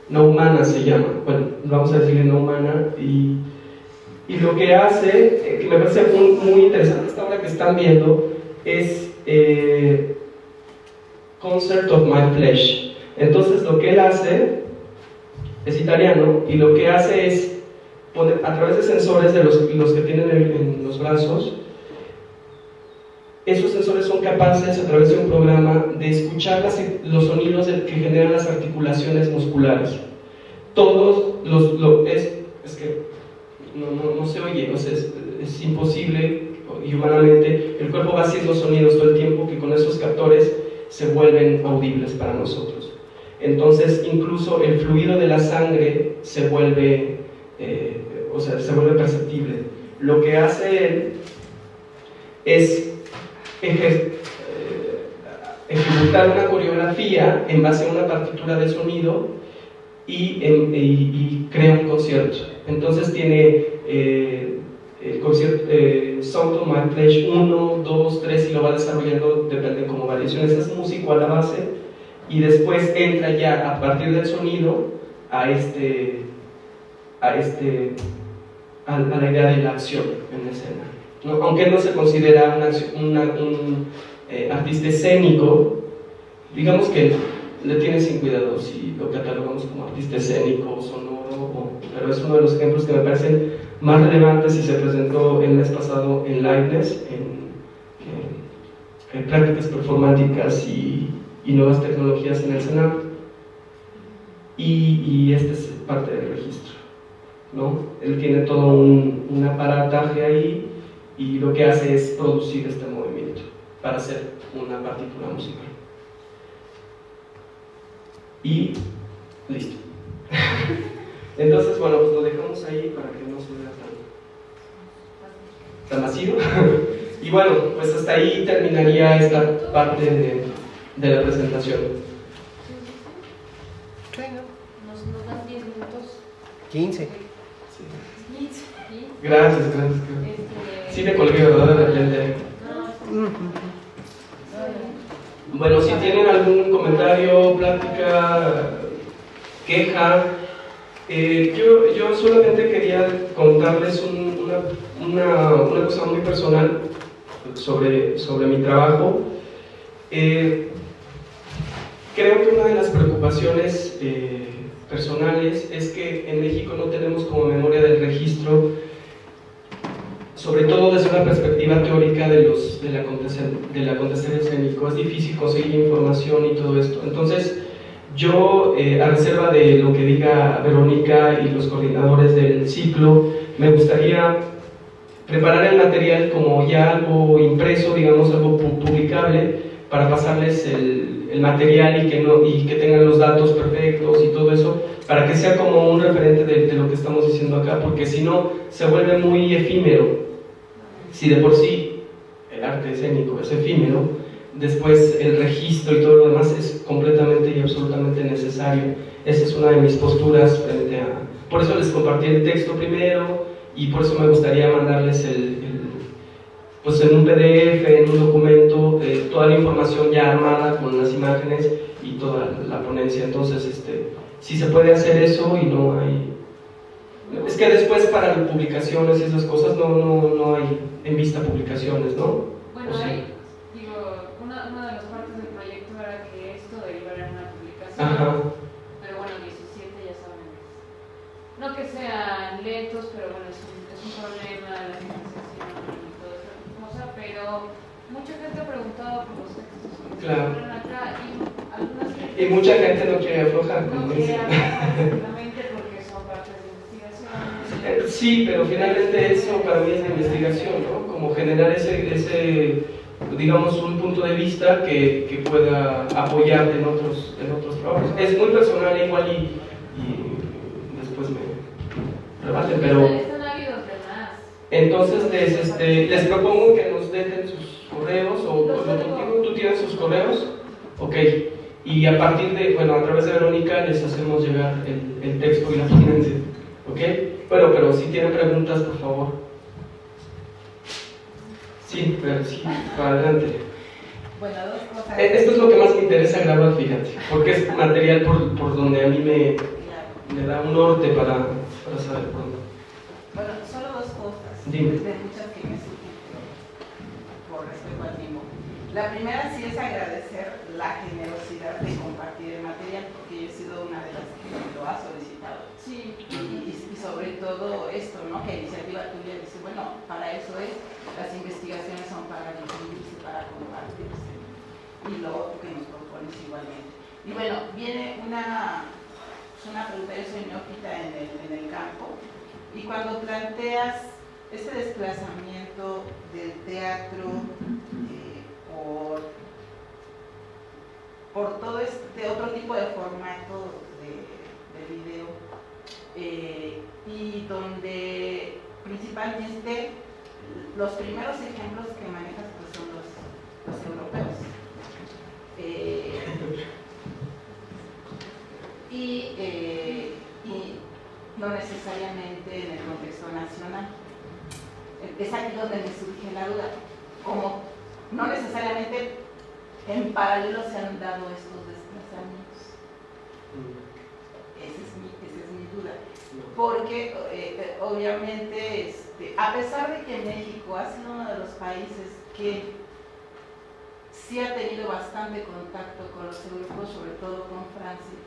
Noumana se llama, bueno, vamos a decirle Noumana, y Y lo que hace, que me parece muy interesante, esta obra que están viendo, es Concert of My Flesh. Entonces lo que él hace, es italiano, y lo que hace es poner, a través de sensores de los que tienen en los brazos, esos sensores son capaces, a través de un programa, de escuchar los sonidos que generan las articulaciones musculares. Todos es que no se oye, o sea, es imposible, y humanamente el cuerpo va haciendo sonidos todo el tiempo que con esos captores se vuelven audibles para nosotros. Entonces incluso el fluido de la sangre se vuelve perceptible. Lo que hace él es ejecutar una coreografía en base a una partitura de sonido y crea un concierto. Entonces tiene el concierto Sound of My Flesh 1, 2, 3 y lo va desarrollando, depende como variaciones. Es músico a la base y después entra ya a partir del sonido a la idea de la acción en escena, ¿no? Aunque él no se considera un artista escénico, digamos que le tiene sin cuidado si lo catalogamos como artista escénico, sonoro, pero es uno de los ejemplos que me parecen más relevantes y se presentó el mes pasado en Liveness, en prácticas performáticas y nuevas tecnologías en el Senado, y este es parte del registro, ¿no? Él tiene todo un aparataje ahí y lo que hace es producir este movimiento para hacer una partitura musical. Y listo. Entonces, bueno, pues lo dejamos ahí para que no se vea tan masivo. Y bueno, pues hasta ahí terminaría esta parte de la presentación. Sí, ¿no? Nos dan 10 minutos. 15. Sí. Gracias. Sí me colgué, ¿verdad? De repente. Bueno, si tienen algún comentario, plática, queja, yo solamente quería contarles una cosa muy personal sobre mi trabajo. Creo que una de las preocupaciones personales es que en México no tenemos como memoria del registro, sobre todo desde una perspectiva teórica del acontecer escénico. Es difícil conseguir información y todo esto. Entonces, yo, a reserva de lo que diga Verónica y los coordinadores del ciclo, me gustaría preparar el material como ya algo impreso, digamos, algo publicable, para pasarles el material y que tengan los datos perfectos y todo eso, para que sea como un referente de lo que estamos diciendo acá, porque si no, se vuelve muy efímero. Si de por sí el arte escénico es efímero, después el registro y todo lo demás es completamente y absolutamente necesario. Esa es una de mis posturas frente a... Por eso les compartí el texto primero y por eso me gustaría mandarles pues en un PDF, en un documento, toda la información ya armada con las imágenes y toda la ponencia. Entonces, si se puede hacer eso y no hay... Es que después para publicaciones y esas cosas no hay en vista publicaciones, ¿no? Bueno, o sea, una de las partes del proyecto era que esto derivara en una publicación. Ajá. Pero bueno, 17 ya saben. No que sean lentos, pero bueno, es un problema la financiación y toda esa cosa, pero mucha gente ha preguntado por los textos que Claro. se ponen acá Y mucha gente no quiere aflojar, como no dicen. quiere exactamente porque son partes de investigación. Sí, pero finalmente eso para mí es la investigación, ¿no? Como generar ese digamos, un punto de vista que pueda apoyarte en otros trabajos. Es muy personal igual y después me rebaten, pero... Están ávidos de más. Entonces les propongo que nos dejen sus correos, o contigo, ¿tú tienes sus correos? Ok, y a partir de, bueno, a través de Verónica les hacemos llegar el texto y la ponencia, ¿ok? Bueno, pero si tienen preguntas, por favor. Sí, para adelante. Bueno, dos cosas. Esto es lo que más me interesa grabar, fíjate, porque es material por donde a mí me da un norte para saber cuándo. Bueno, solo dos Dime. de muchas que me surgen por respeto al tiempo. La primera sí es agradecer la generosidad de compartir el material, porque yo he sido una de las que lo ha solicitado. Sí. Y sobre todo esto, ¿no? Que iniciativa tuya dice, bueno, para eso es, las investigaciones son para difundirse, para compartirse. Y lo otro que nos propones igualmente. Y bueno, viene una pregunta, yo soy neófita en el campo, y cuando planteas este desplazamiento del teatro por todo este otro tipo de formato de video, y donde principalmente los primeros ejemplos que manejas pues son los europeos. Y no necesariamente en el contexto nacional. Es aquí donde me surge la duda, como no necesariamente en paralelo se han dado estos desplazamientos. Esa es mi duda. Porque obviamente, a pesar de que México ha sido uno de los países que sí ha tenido bastante contacto con los europeos, sobre todo con Francia,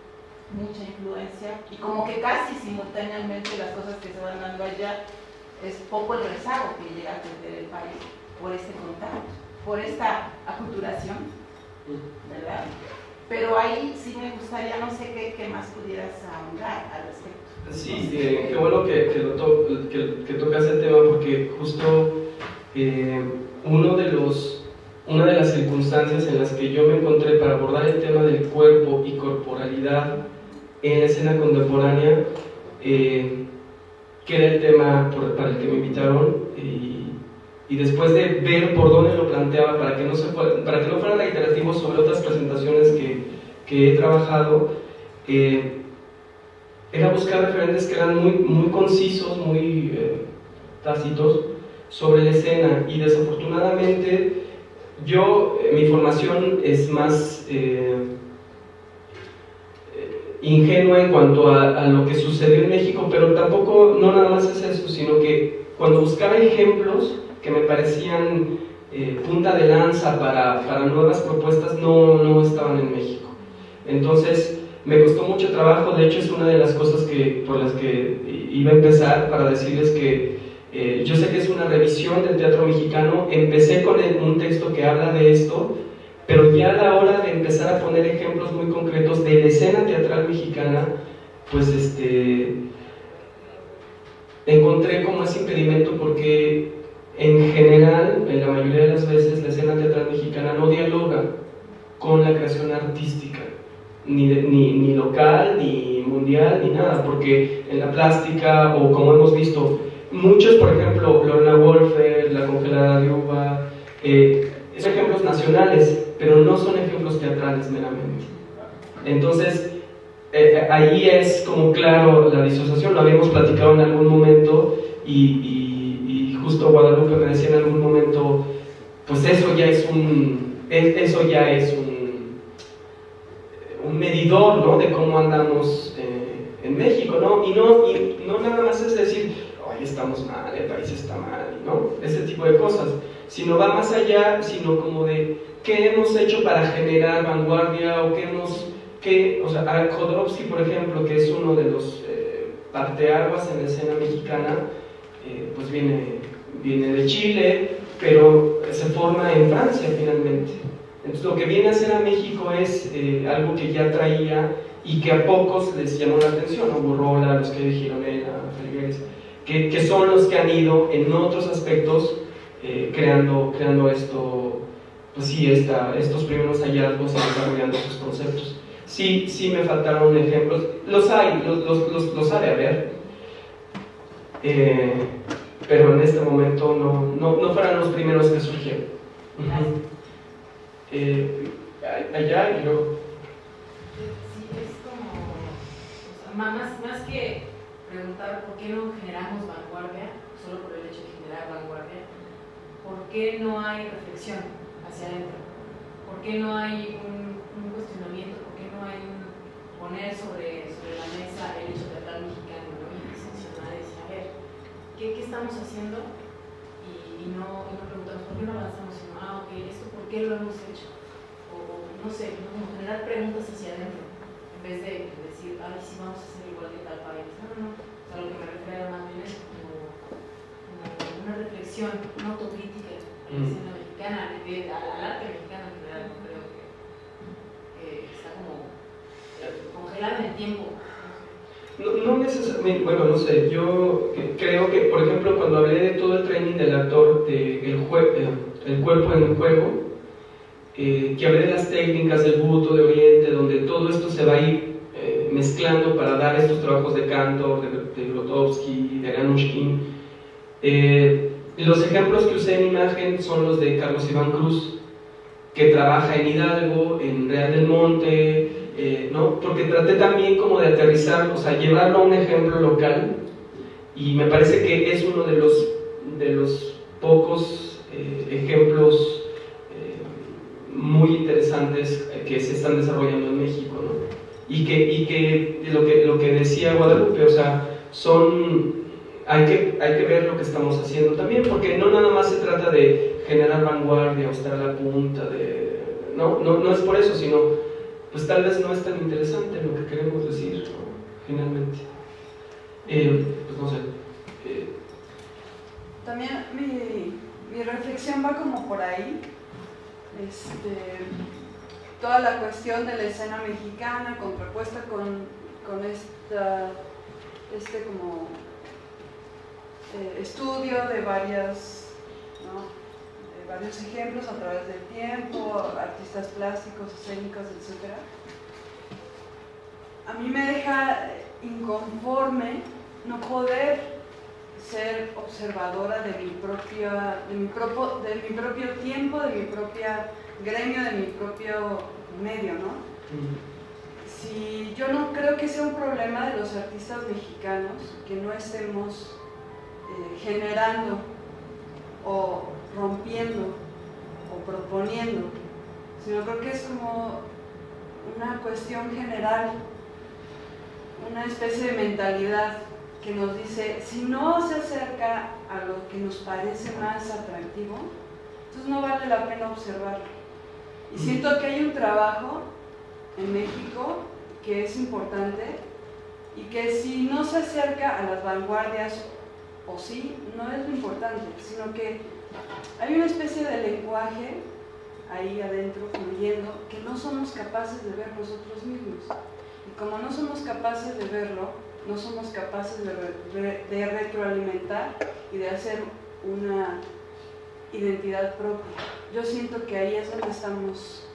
mucha influencia, y como que casi simultáneamente las cosas que se van dando allá, es poco el rezago que llega a tener el país por este contacto, por esta aculturación, ¿verdad? Pero ahí sí me gustaría, no sé qué más pudieras ahondar al respecto. Sí, qué bueno que tocas el tema, porque justo una de las circunstancias en las que yo me encontré para abordar el tema del cuerpo y corporalidad en la escena contemporánea, que era el tema para el que me invitaron, y después de ver por dónde lo planteaba para que no fuera reiterativo sobre otras presentaciones que he trabajado, era buscar referentes que eran muy concisos, muy tácitos sobre la escena. Y desafortunadamente mi formación es más ingenua en cuanto a lo que sucedió en México, pero tampoco, no nada más es eso, sino que cuando buscaba ejemplos que me parecían punta de lanza para nuevas propuestas, no estaban en México. Entonces me costó mucho trabajo. De hecho, es una de las cosas por las que iba a empezar, para decirles que yo sé que es una revisión del teatro mexicano. Empecé con un texto que habla de esto, pero ya a la hora de empezar a poner ejemplos muy concretos de la escena teatral mexicana, pues encontré como ese impedimento, porque en general, en la mayoría de las veces, la escena teatral mexicana no dialoga con la creación artística, ni local, ni mundial, ni nada, porque en la plástica, o como hemos visto, muchos, por ejemplo, Lorna Wolfer, La Congelada de Uva, son ejemplos nacionales, pero no son ejemplos teatrales meramente. Entonces, ahí es como claro la disociación. Lo habíamos platicado en algún momento, y justo Guadalupe me decía en algún momento, pues eso ya es un medidor, ¿no?, de cómo andamos en México, ¿no? Y no nada más es decir, hoy estamos mal, el país está mal, ¿no? Ese tipo de cosas, sino va más allá, sino como de qué hemos hecho para generar vanguardia, o o sea, a Jodorowsky, por ejemplo, que es uno de los parteaguas en la escena mexicana, pues viene de Chile, pero se forma en Francia finalmente. Entonces lo que viene a hacer a México es algo que ya traía y que a pocos les llamó la atención, ¿no? Burrola, los que dijeron Felgueres, que son los que han ido en otros aspectos creando esto, pues sí, estos primeros hallazgos y desarrollando sus conceptos. Sí me faltaron ejemplos, los hay, los ha de haber, pero en este momento no fueron los primeros que surgieron. Allá y luego. Sí, es como, o sea, más que preguntar por qué no generamos vanguardia, solo por el hecho de generar vanguardia, ¿por qué no hay reflexión hacia adentro? ¿Por qué no hay un cuestionamiento? ¿Por qué no hay un poner sobre la mesa el hecho teatral mexicano, ¿no? Y diseccionar y decir, a ver, ¿qué estamos haciendo sé, ¿no? Como generar preguntas hacia adentro, en vez de decir, ay, sí, vamos a hacer igual que tal país. No, no, no. O sea, lo que me refiero más bien es como una reflexión, una autocrítica de la escena mexicana, al arte mexicano en general. No creo que está como congelado en el tiempo. No necesariamente, bueno, no sé, yo creo que, por ejemplo, cuando hablé de todo el training del actor, de el cuerpo en el juego, que hablé de las técnicas del Buto, de Oriente, donde todo esto se va a ir mezclando para dar estos trabajos de Cantor, de Grotowski, de Ganushkin. Los ejemplos que usé en imagen son los de Carlos Iván Cruz, que trabaja en Hidalgo, en Real del Monte, ¿no? Porque traté también como de aterrizar, o sea, llevarlo a un ejemplo local, y me parece que es uno de los pocos ejemplos muy interesantes que se están desarrollando en México, ¿no? Y que lo que decía Guadalupe, o sea, hay que ver lo que estamos haciendo también, porque no nada más se trata de generar vanguardia o estar a la punta no es por eso, sino pues tal vez no es tan interesante lo que queremos decir, ¿no? Finalmente. Pues no sé. También mi reflexión va como por ahí. Toda la cuestión de la escena mexicana contrapuesta con como estudio de varios ejemplos a través del tiempo, artistas plásticos, escénicos, etc. A mí me deja inconforme no poder ser observadora de mi propio tiempo, de mi propia gremio, de mi propio medio, ¿no? Si yo no creo que sea un problema de los artistas mexicanos que no estemos generando o rompiendo o proponiendo, sino creo que es como una cuestión general, una especie de mentalidad que nos dice, si no se acerca a lo que nos parece más atractivo, entonces no vale la pena observarlo. Y siento que hay un trabajo en México que es importante y que si no se acerca a las vanguardias, o sí, no es lo importante, sino que hay una especie de lenguaje ahí adentro fluyendo que no somos capaces de ver nosotros mismos. Y como no somos capaces de verlo, no somos capaces de retroalimentar y de hacer una identidad propia. Yo siento que ahí es donde estamos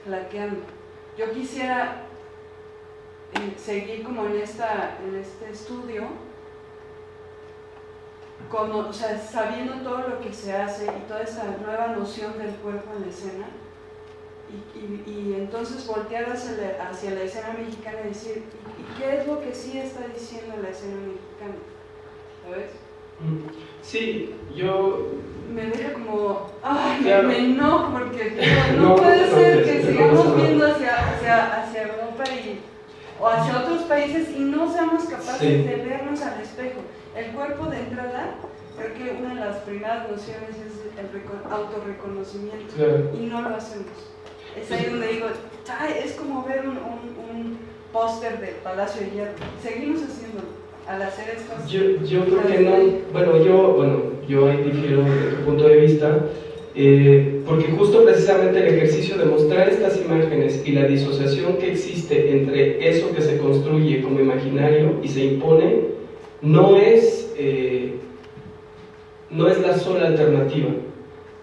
flaqueando. Yo quisiera seguir como en este estudio, sabiendo todo lo que se hace y toda esa nueva noción del cuerpo en la escena, y entonces voltear hacia la escena mexicana y decir, ¿y qué es lo que sí está diciendo la escena mexicana? ¿Sabes? Sí, yo... Me deja como, ay, claro. me enojo porque no puede ser que sigamos viendo hacia Europa o hacia otros países y no seamos capaces de vernos al espejo. El cuerpo de entrada, creo que una de las primeras nociones es el autorreconocimiento, claro. Y no lo hacemos. Es ahí donde digo, es como ver un póster del Palacio de Hierro. Seguimos haciéndolo al hacer estas... Yo creo que no, yo ahí difiero de tu punto de vista, porque justo precisamente el ejercicio de mostrar estas imágenes y la disociación que existe entre eso que se construye como imaginario y se impone, no es la sola alternativa.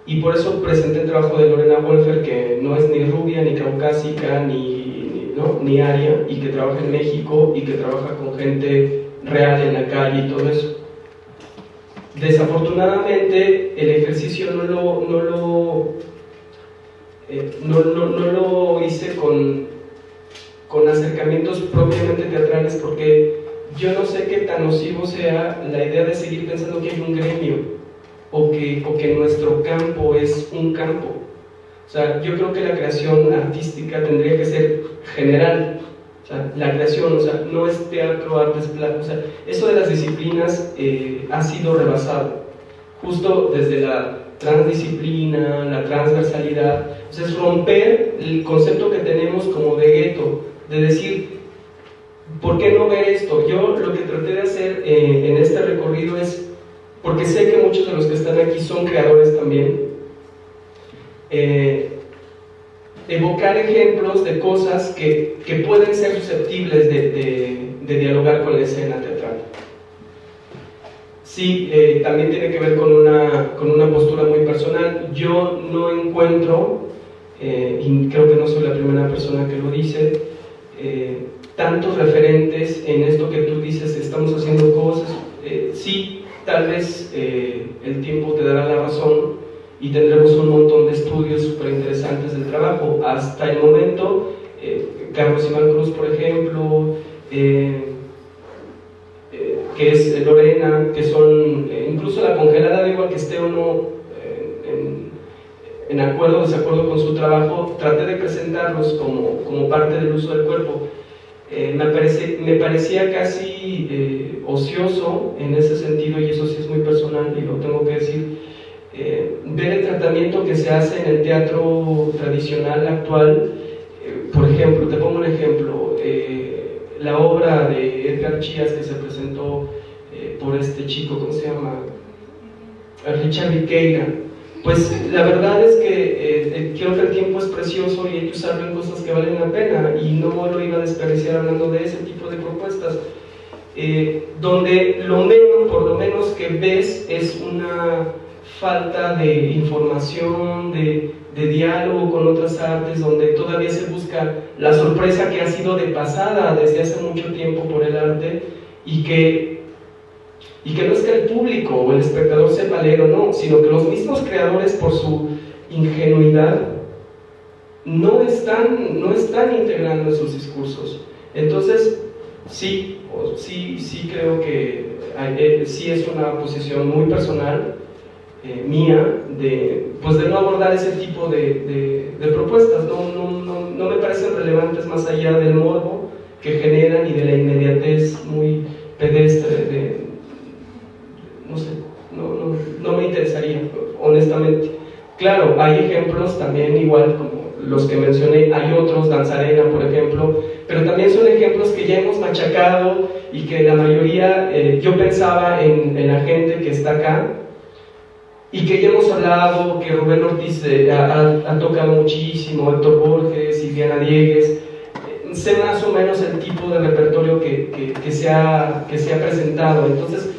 Y por eso presenté el trabajo de Lorena Wolfer, que no es ni rubia, ni caucásica, ni aria, y que trabaja en México y que trabaja con gente real en la calle y todo eso. Desafortunadamente el ejercicio no lo hice con acercamientos propiamente teatrales, porque yo no sé qué tan nocivo sea la idea de seguir pensando que hay un gremio o que nuestro campo es un campo. O sea, yo creo que la creación artística tendría que ser general. O sea, la creación, o sea, no es teatro, artes plásticas, o sea, eso de las disciplinas ha sido rebasado, justo desde la transdisciplina, la transversalidad, o sea, es romper el concepto que tenemos como de gueto, de decir, ¿por qué no ver esto? Yo lo que traté de hacer en este recorrido es, porque sé que muchos de los que están aquí son creadores también, evocar ejemplos de cosas que pueden ser susceptibles de dialogar con la escena teatral. Sí, también tiene que ver con una postura muy personal. Yo no encuentro, y creo que no soy la primera persona que lo dice, tantos referentes en esto que tú dices, estamos haciendo cosas. Sí, tal vez el tiempo te dará la razón y tendremos un montón de estudios súper interesantes del trabajo. Hasta el momento, Carlos Iván Cruz, por ejemplo, que es Lorena, que son, incluso La Congelada, da igual que esté o no en acuerdo o desacuerdo con su trabajo, traté de presentarlos como parte del uso del cuerpo. Me parecía casi ocioso en ese sentido, y eso sí es muy personal y lo tengo que decir, ver el tratamiento que se hace en el teatro tradicional actual. Por ejemplo, te pongo un ejemplo, la obra de Edgar Chías que se presentó por este chico, ¿cómo se llama? Richard Viqueira. Pues la verdad es que creo que el tiempo es precioso y hay que usarlo en cosas que valen la pena, y no lo iba a desperdiciar hablando de ese tipo de propuestas, donde por lo menos que ves es una falta de información, de diálogo con otras artes, donde todavía se busca la sorpresa que ha sido de pasada desde hace mucho tiempo por el arte, y que no es que el público o el espectador sepa leer o no, sino que los mismos creadores, por su ingenuidad, no están integrando en sus discursos. Entonces, sí creo que sí es una posición muy personal, mía, de no abordar ese tipo de propuestas. No me parecen relevantes más allá del morbo que generan y de la inmediatez muy pedestre no sé, no me interesaría, honestamente. Claro, hay ejemplos también, igual como los que mencioné, hay otros, Danzarena, por ejemplo, pero también son ejemplos que ya hemos machacado y que la mayoría, yo pensaba en la gente que está acá, y que ya hemos hablado, que Rubén Ortiz ha tocado muchísimo, Héctor Borges y Diana Diegues. Sé más o menos el tipo de repertorio que se ha presentado. Entonces,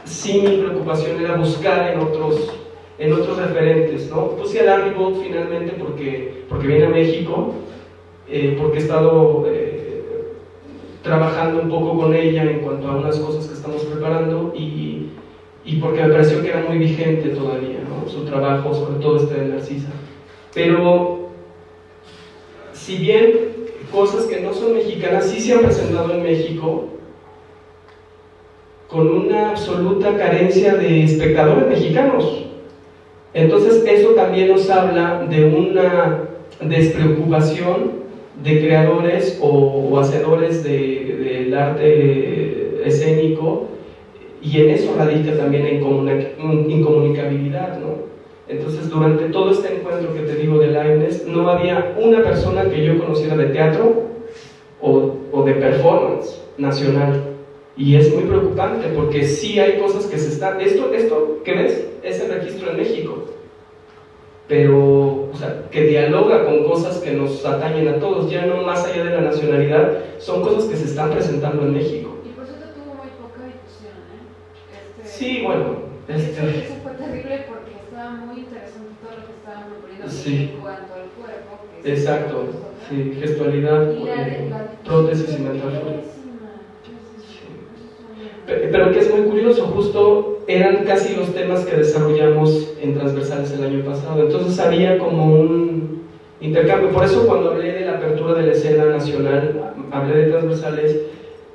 sí, mi preocupación era buscar en otros referentes, ¿no? Puse a Larry Bolt finalmente porque viene a México, porque he estado trabajando un poco con ella en cuanto a unas cosas que estamos preparando, y porque me pareció que era muy vigente todavía, ¿no? Su trabajo, sobre todo de Narcisa. Pero, si bien cosas que no son mexicanas sí se han presentado en México, con una absoluta carencia de espectadores mexicanos. Entonces eso también nos habla de una despreocupación de creadores o hacedores del arte escénico, y en eso radica también la incomunicabilidad, ¿no? Entonces, durante todo este encuentro que te digo de Liveness, no había una persona que yo conociera de teatro o de performance nacional. Y es muy preocupante, porque sí hay cosas que se están... Esto que ves es el registro en México, pero, o sea, que dialoga con cosas que nos atañen a todos, ya no más allá de la nacionalidad, son cosas que se están presentando en México. Y por cierto tuvo muy poca difusión, Sí, bueno... Eso fue terrible porque estaba muy interesante todo lo que estaban proponiendo en cuanto al cuerpo. Exacto, sí, gestualidad, prótesis y metáfora. Pero que es muy curioso, justo eran casi los temas que desarrollamos en Transversales el año pasado, entonces había como un intercambio. Por eso cuando hablé de la apertura de la escena nacional, hablé de Transversales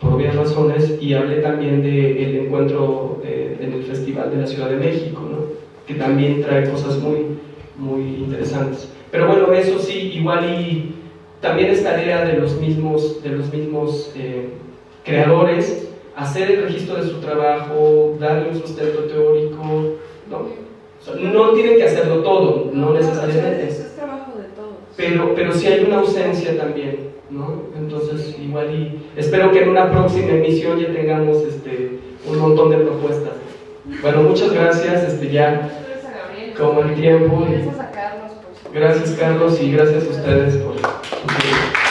por obvias razones, y hablé también del encuentro en el Festival de la Ciudad de México, ¿no? Que también trae cosas muy, muy interesantes. Pero bueno, eso sí, igual y también es tarea de los mismos creadores hacer el registro de su trabajo, darle un sustento teórico, ¿no? O sea, no tienen que hacerlo todo, no necesariamente. Es trabajo de todos. pero sí hay una ausencia también, ¿no? Entonces, igual y espero que en una próxima emisión ya tengamos un montón de propuestas. Bueno, muchas gracias, ya como el tiempo. Gracias a Carlos por su... Gracias, Carlos, y gracias a ustedes por su tiempo.